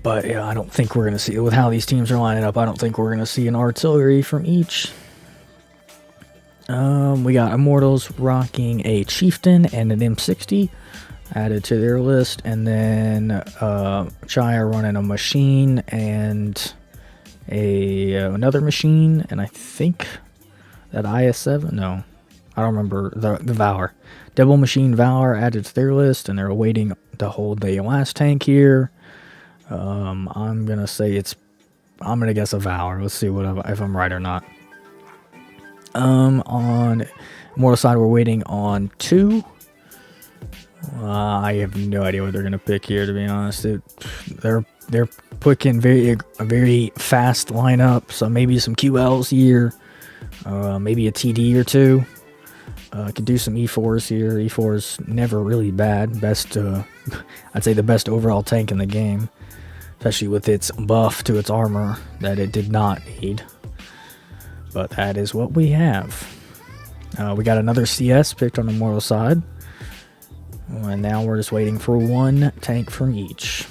Speaker 1: But yeah, I don't think we're going to see, with how these teams are lining up, I don't think we're going to see an artillery from each. We got Immortals rocking a Chieftain and an M60 added to their list, and then Chai are running a Machine and another Machine, and I think that IS-7, no, I don't remember, the Valor. Double Machine Valor added to their list, and they're waiting to hold the last tank here. I'm gonna say I'm gonna guess a Valor. Let's see if I'm right or not. On Immortal side, we're waiting on 2. I have no idea what they're gonna pick here, to be honest. They're picking a very fast lineup, so maybe some QLs here, maybe a TD or 2. Could do some E4s here. E4's never really bad. I'd say the best overall tank in the game, especially with its buff to its armor that it did not need. But that is what we have. We got another CS picked on the Immortal side, and now we're just waiting for one tank from each.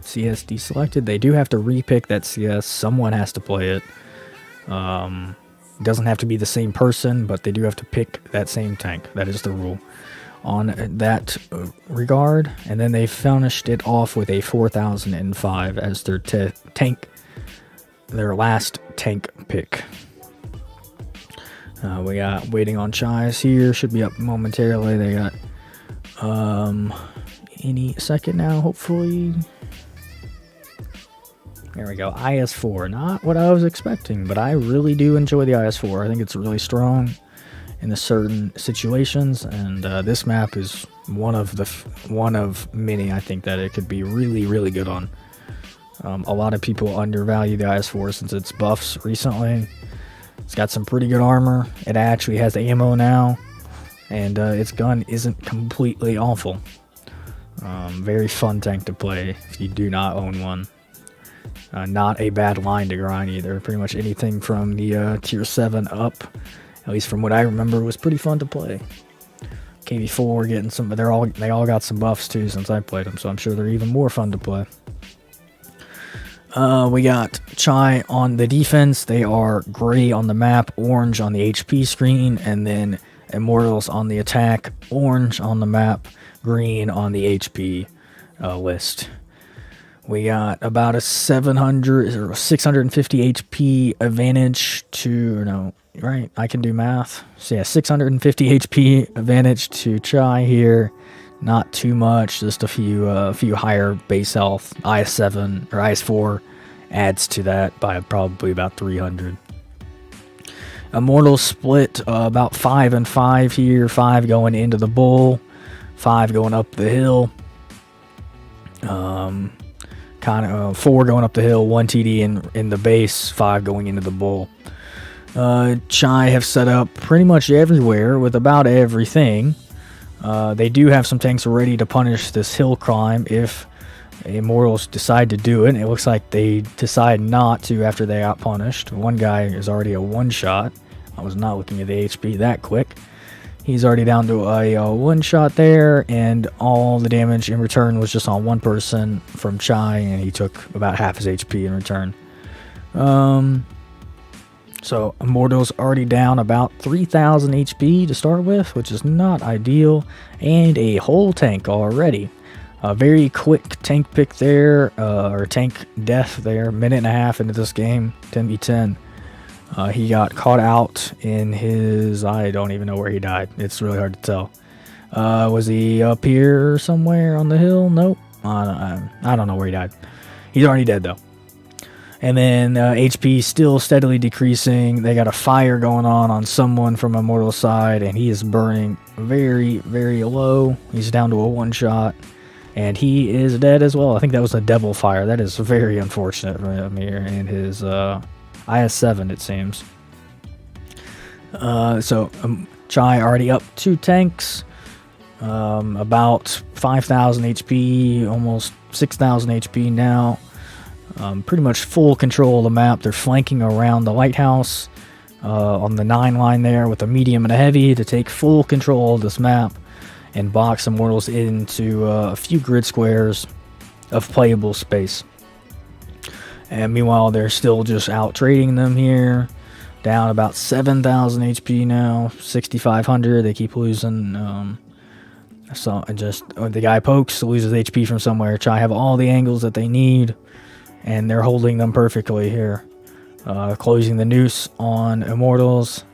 Speaker 1: CS deselected. They do have to repick that CS. Someone has to play it. It doesn't have to be the same person, but they do have to pick that same tank. That is the rule on that regard. And then they finished it off with a 4005 as their their last tank pick. We got waiting on Chai's here. Should be up momentarily. They got any second now, hopefully. There we go. IS-4. Not what I was expecting, but I really do enjoy the IS-4. I think it's really strong in certain situations, and this map is one of many I think that it could be really, really good on. A lot of people undervalue the IS-4 since its buffs recently. It's got some pretty good armor. It actually has ammo now, and its gun isn't completely awful. Very fun tank to play if you do not own one. Not a bad line to grind either. Pretty much anything from the tier 7 up, at least from what I remember, was pretty fun to play. KV4 getting some, but they all got some buffs too since I played them, so I'm sure they're even more fun to play. We got Chai on the defense. They are gray on the map, orange on the HP screen, and then Immortals on the attack, orange on the map, green on the HP list. We got about a 700 or 650 HP advantage to, no, right? I can do math. So yeah, 650 HP advantage to Chai here. Not too much, just a few higher base health. IS7 or IS4 adds to that by probably about 300. Immortals split about 5 and 5 here. 5 going into the bull, 5 going up the hill. Kind of 4 going up the hill, 1 TD in the base, 5 going into the bull. Chai have set up pretty much everywhere with about everything. They do have some tanks ready to punish this hill climb if Immortals decide to do it. It looks like they decide not to after they got punished. One guy is already a one-shot. I was not looking at the HP that quick. He's already down to a one-shot there, and all the damage in return was just on one person from Chai, and he took about half his HP in return. So Immortals already down about 3,000 HP to start with, which is not ideal, and a whole tank already. A very quick tank pick there, or tank death there, minute and a half into this game, 10v10. He got caught out in his, I don't even know where he died. It's really hard to tell. Was he up here somewhere on the hill? Nope. I don't know where he died. He's already dead though. And then HP still steadily decreasing. They got a fire going on someone from Immortal's side, and he is burning very, very low. He's down to a one-shot, and he is dead as well. I think that was a devil fire. That is very unfortunate for him here in his IS7, it seems. So Chai already up 2 tanks, about 5,000 HP, almost 6,000 HP now. Pretty much full control of the map. They're flanking around the lighthouse on the 9 line there with a medium and a heavy to take full control of this map and box Immortals into a few grid squares of playable space. And meanwhile, they're still just out trading them here. Down about 7,000 HP now, 6,500. They keep losing. So the guy pokes, loses HP from somewhere. Chai have all the angles that they need, and they're holding them perfectly here. Closing the noose on Immortals.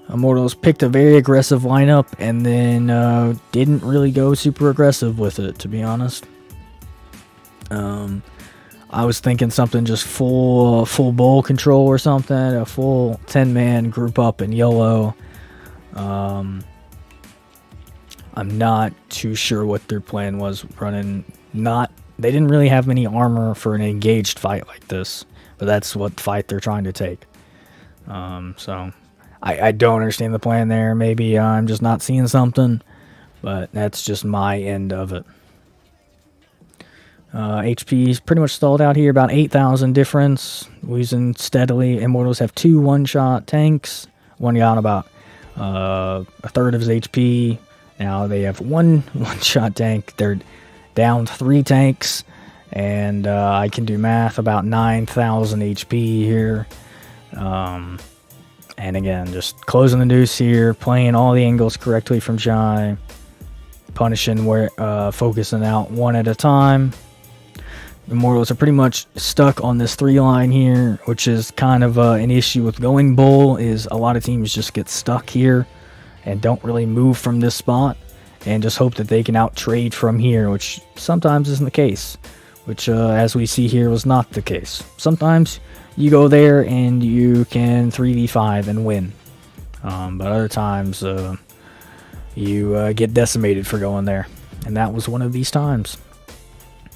Speaker 1: Immortals picked a very aggressive lineup and then didn't really go super aggressive with it, to be honest. I was thinking something just full bull control or something, a full 10-man group up in yellow. I'm not too sure what their plan was running. They didn't really have many armor for an engaged fight like this, but that's what fight they're trying to take. So I don't understand the plan there. Maybe I'm just not seeing something, but that's just my end of it. HP is pretty much stalled out here, about 8,000 difference, losing steadily. Immortals have 2 one-shot tanks. One got about a third of his HP. Now they have one one-shot tank. They're down 3 tanks, and I can do math, about 9,000 HP here. And again, just closing the noose here, playing all the angles correctly from Chai, punishing where focusing out one at a time. Immortals are pretty much stuck on this 3 line here, which is kind of an issue with going bull, is a lot of teams just get stuck here and don't really move from this spot and just hope that they can out trade from here, which sometimes isn't the case, which as we see here was not the case. Sometimes you go there and you can 3v5 and win, but other times you get decimated for going there, and that was one of these times.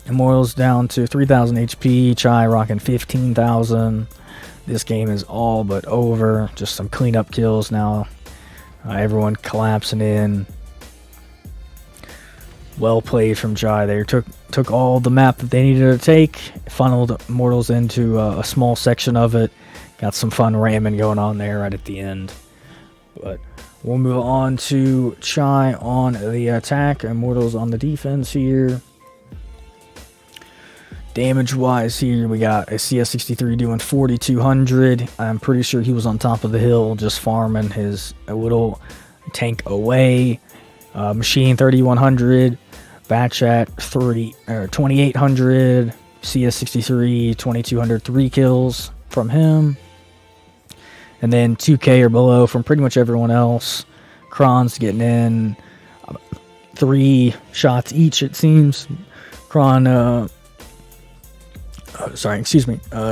Speaker 1: Immortals down to 3,000 HP, Chai rocking 15,000. This game is all but over. Just some cleanup kills now. Everyone collapsing in. Well played from Chai. They took all the map that they needed to take, funneled Immortals into a small section of it. Got some fun ramming going on there right at the end. But We'll move on to Chai on the attack, Immortals on the defense here. Damage-wise here, we got a CS63 doing 4,200. I'm pretty sure he was on top of the hill just farming his little tank away. Machine 3,100. Batch at 2,800. CS63, 2,200. 3 kills from him. And then 2K or below from pretty much everyone else. Kron's getting in 3 shots each, it seems. Kron,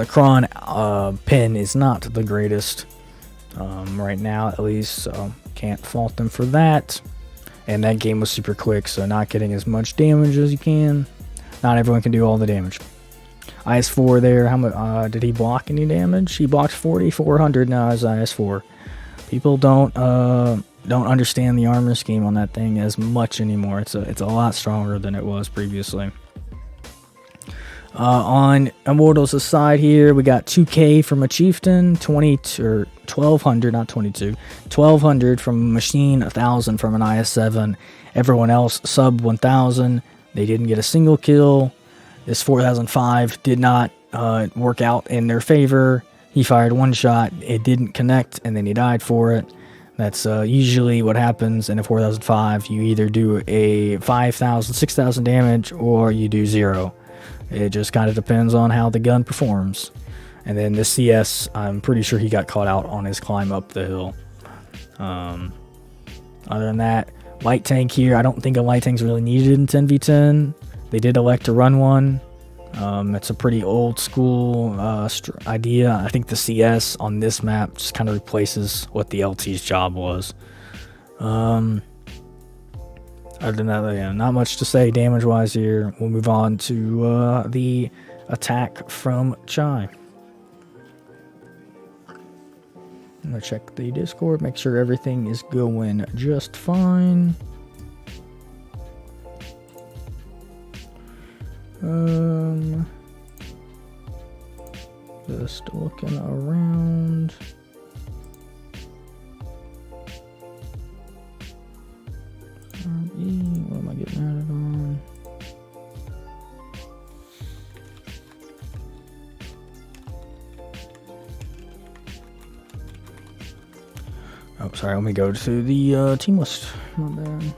Speaker 1: Kron pin is not the greatest right now, at least, so can't fault them for that. And that game was super quick, so not getting as much damage as you can. Not everyone can do all the damage. IS4 there, how much did he block any damage? He blocked 4,400 now as IS4. People don't understand the armor scheme on that thing as much anymore. It's a lot stronger than it was previously. On Immortals' side here, we got 2K from a Chieftain, 1,200, not 22, 1,200 from a Machine, 1,000 from an IS7. Everyone else sub 1,000. They didn't get a single kill. This 4,005 did not work out in their favor. He fired 1 shot, it didn't connect, and then he died for it. That's usually what happens in a 4,005. You either do a 5,000, 6,000 damage, or you do 0. It just kind of depends on how the gun performs. And then the CS, I'm pretty sure he got caught out on his climb up the hill. Other than that, light tank here, I don't think a light tank's really needed in 10v10. They did elect to run one. It's a pretty old school idea. I think the CS on this map just kind of replaces what the LT's job was. Other than that, yeah, not much to say damage-wise here. We'll move on to the attack from Chai. I'm going to check the Discord, make sure everything is going just fine. Just looking around. What am I getting added on? Oh, sorry, let me go to the team list. My bad.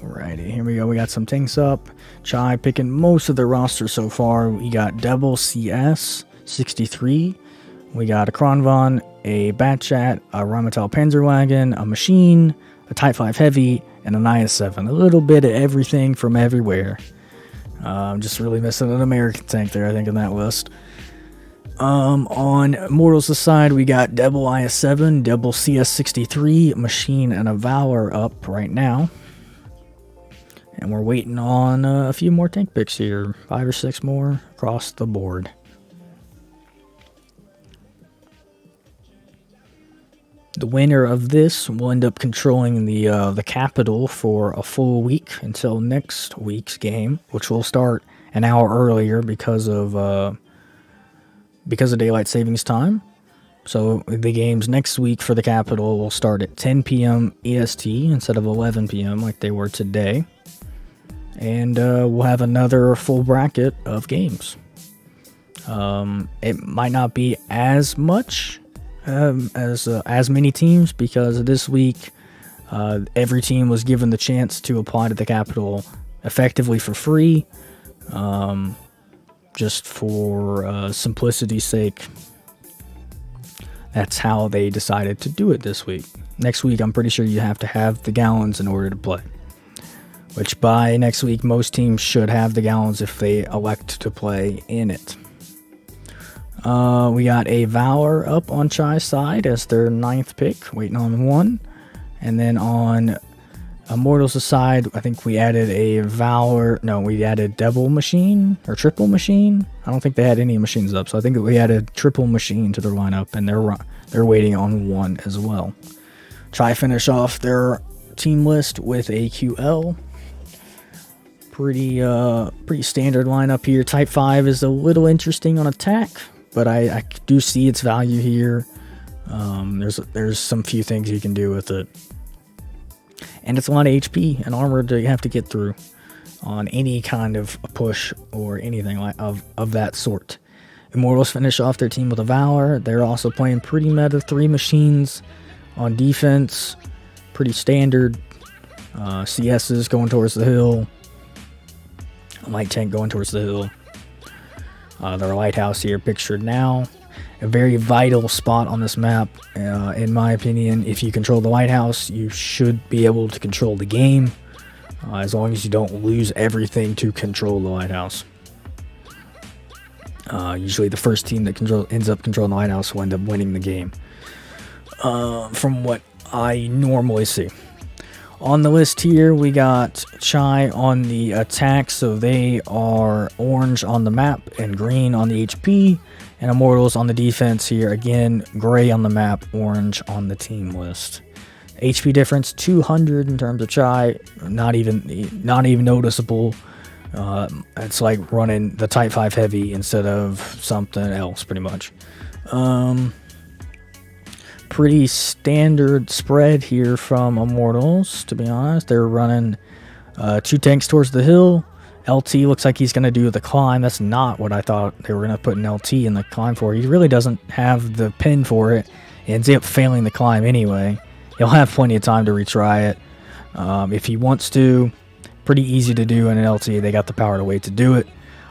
Speaker 1: Alrighty, here we go. We got some tanks up. Chai picking most of the roster so far. We got Devil CS 63. We got a Kronvan, a Batchat, a Rheinmetall Panzerwagen, a Machine, a Type 5 Heavy, and an IS-7. A little bit of everything from everywhere. Just really missing an American tank there, I think, in that list. On Immortals' side, we got Devil IS-7, Devil CS-63, Machine, and a Valor up right now. And we're waiting on a few more tank picks here. 5 or 6 more across the board. The winner of this will end up controlling the capital for a full week until next week's game, which will start an hour earlier because of daylight savings time. So the games next week for the capital will start at 10 p.m. EST instead of 11 p.m. like they were today. And we'll have another full bracket of games. It might not be as much as many teams, because this week every team was given the chance to apply to the capital effectively for free, just for simplicity's sake. That's how they decided to do it this week. Next week, I'm pretty sure you have to have the gallons in order to play. Which by next week, most teams should have the gallons if they elect to play in it. We got a Valor up on Chai's side as their 9th pick, waiting on one. And then on Immortals aside, I think we added a Valor. No, we added Double Machine or Triple Machine. I don't think they had any machines up, so I think that we added Triple Machine to their lineup, and they're waiting on one as well. Try finish off their team list with a QL. Pretty standard lineup here. Type 5 is a little interesting on attack, but I do see its value here. There's some few things you can do with it. And it's a lot of HP and armor that you have to get through on any kind of push or anything like of that sort. Immortals finish off their team with a Valor. They're also playing pretty meta 3 machines on defense. Pretty standard. CS's going towards the hill. A light tank going towards the hill. Their lighthouse here pictured now. A very vital spot on this map, in my opinion. If you control the lighthouse, you should be able to control the game, as long as you don't lose everything to control the lighthouse. Usually the first team that ends up controlling the lighthouse will end up winning the game, from what I normally see. On the list here, we got Chai on the attack, so they are orange on the map and green on the HP. And Immortals on the defense here, again, gray on the map, orange on the team list. HP difference 200 in terms of Chai, not even noticeable. It's like running the Type 5 heavy instead of something else, pretty much. Pretty standard spread here from Immortals, to be honest. They're running 2 tanks towards the hill. LT looks like he's going to do the climb. That's not what I thought they were going to put an LT in the climb for. He really doesn't have the pin for it. He ends up failing the climb anyway. He'll have plenty of time to retry it if he wants to. Pretty easy to do in an LT. They got the power to wait to do it.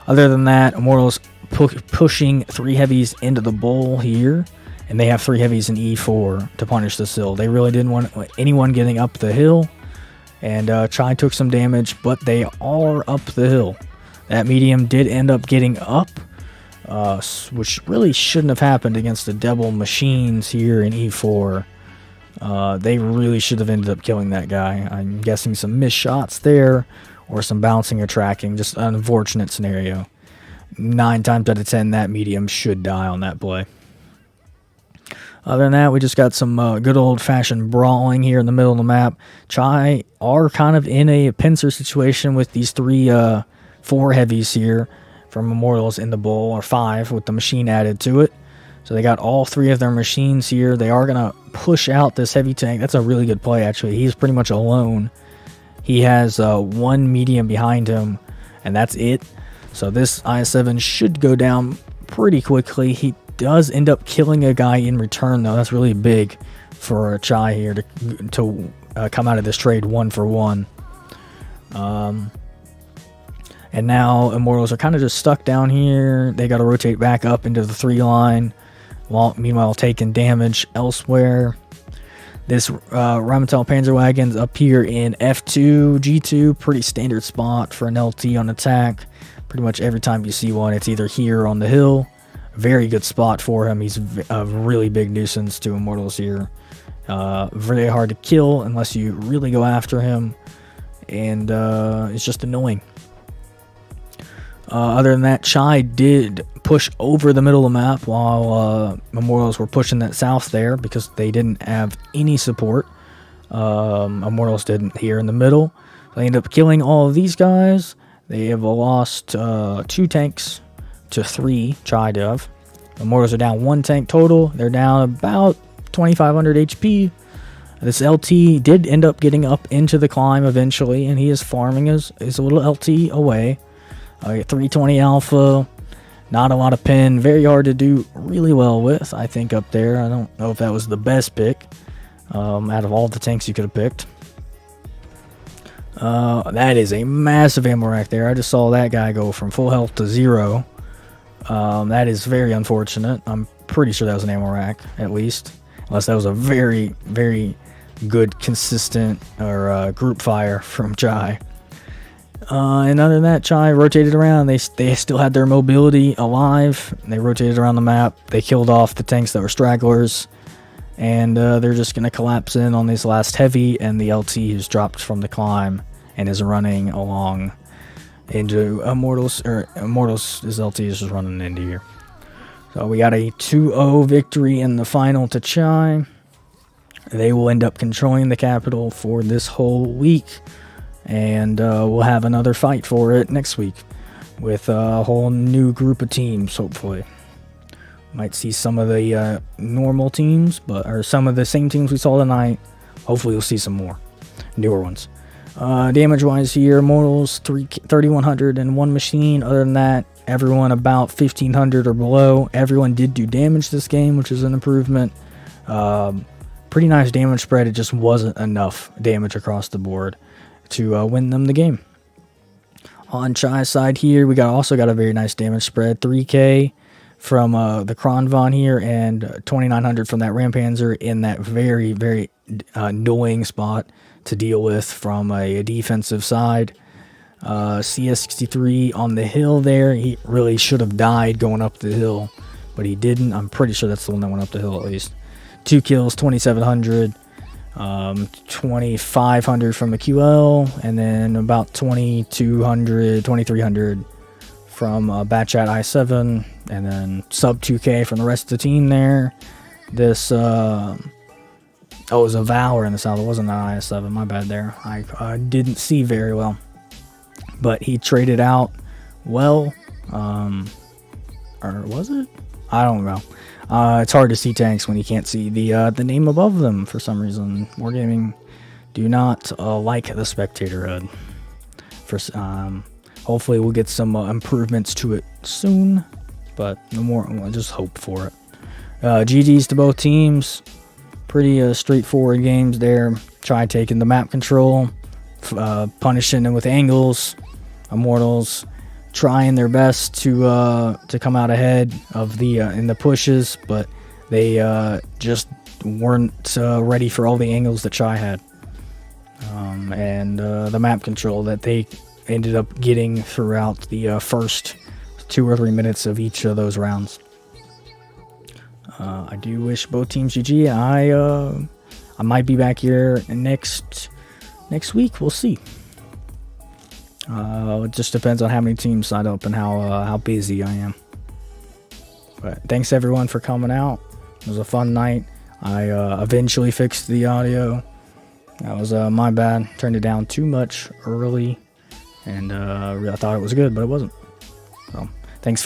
Speaker 1: Other than that, Immortals pushing 3 heavies into the bowl here. And they have 3 heavies in E4 to punish this hill. They really didn't want anyone getting up the hill. And Chai took some damage, but they are up the hill. That medium did end up getting up, which really shouldn't have happened against the Double Machines here in E4. They really should have ended up killing that guy. I'm guessing some missed shots there, or some bouncing or tracking. Just an unfortunate scenario. 9 times out of 10, that medium should die on that play. Other than that, we just got some good old-fashioned brawling here in the middle of the map. Chai are kind of in a pincer situation with these 4 heavies here from Immortals in the bowl, or 5 with the machine added to it. So they got all 3 of their machines here. They are going to push out this heavy tank. That's a really good play, actually. He's pretty much alone. He has 1 medium behind him, and that's it. So this IS-7 should go down pretty quickly. He does end up killing a guy in return, though. That's really big for a Chai here to come out of this trade 1 for 1. And now Immortals are kind of just stuck down here. They got to rotate back up into the 3 line, while meanwhile taking damage elsewhere. This Rheinmetall Panzerwagon's up here in F2, G2, pretty standard spot for an LT on attack. Pretty much every time you see one, it's either here on the hill. Very good spot for him. He's a really big nuisance to Immortals here. Very hard to kill unless you really go after him, and it's just annoying. Other than that, Chai did push over the middle of the map while Immortals were pushing that south there because they didn't have any support. Immortals didn't here in the middle. They ended up killing all of these guys. They have lost 2 tanks to 3, Chai Dove. Immortals are down 1 tank total. They're down about 2,500 HP. This LT did end up getting up into the climb eventually, and he is farming his little LT away. 320 alpha, not a lot of pin, very hard to do really well with, I think, up there. I don't know if that was the best pick out of all the tanks you could have picked. That is a massive ammo rack there. I just saw that guy go from full health to 0. That is very unfortunate. I'm pretty sure that was an ammo rack, at least. Unless that was a very, very good, consistent, or group fire from Chai. And other than that, Chai rotated around. They still had their mobility alive. They rotated around the map. They killed off the tanks that were stragglers. and they're just going to collapse in on this last heavy, and the LT has dropped from the climb and is running along into Immortals, or Immortals, his LT is just running into here. So we got a 2-0 victory in the final to Chai. They will end up controlling the capital for this whole week, and we'll have another fight for it next week with a whole new group of teams, hopefully. Might see some of the normal teams, or some of the same teams we saw tonight. Hopefully we'll see some more newer ones. Damage-wise here, Immortals 3,100 and one machine. Other than that, everyone about 1,500 or below. Everyone did do damage this game, which is an improvement. Pretty nice damage spread. It just wasn't enough damage across the board to win them the game. On Chai's side here, we also got a very nice damage spread. 3K from the Kronvon here, and 2,900 from that Rampanzer in that very, very annoying spot to deal with from a defensive side. CS63 on the hill there. He really should have died going up the hill, but he didn't. I'm pretty sure that's the one that went up the hill at least. 2 kills, 2,700, 2,500 from the QL, and then about 2,200, 2,300 from Batchat I7, and then sub 2K from the rest of the team there. This, it was a Valor in the south. It wasn't an IS7. My bad there. I didn't see very well, but he traded out well, or was it? I don't know. It's hard to see tanks when you can't see the name above them for some reason. Wargaming do not like the spectator HUD. Hopefully we'll get some improvements to it soon, but no more. We'll just hope for it. GG's to both teams. Pretty straightforward games there. Try taking the map control, punishing them with angles. Immortals trying their best to come out ahead of the in the pushes, but they just weren't ready for all the angles that Chai had, and the map control that they ended up getting throughout the first 2 or 3 minutes of each of those rounds. I do wish both teams GG. I might be back here next week. We'll see. It just depends on how many teams sign up and how busy I am. But thanks everyone for coming out. It was a fun night. I eventually fixed the audio. That was my bad. Turned it down too much early, and I thought it was good, but it wasn't. So thanks for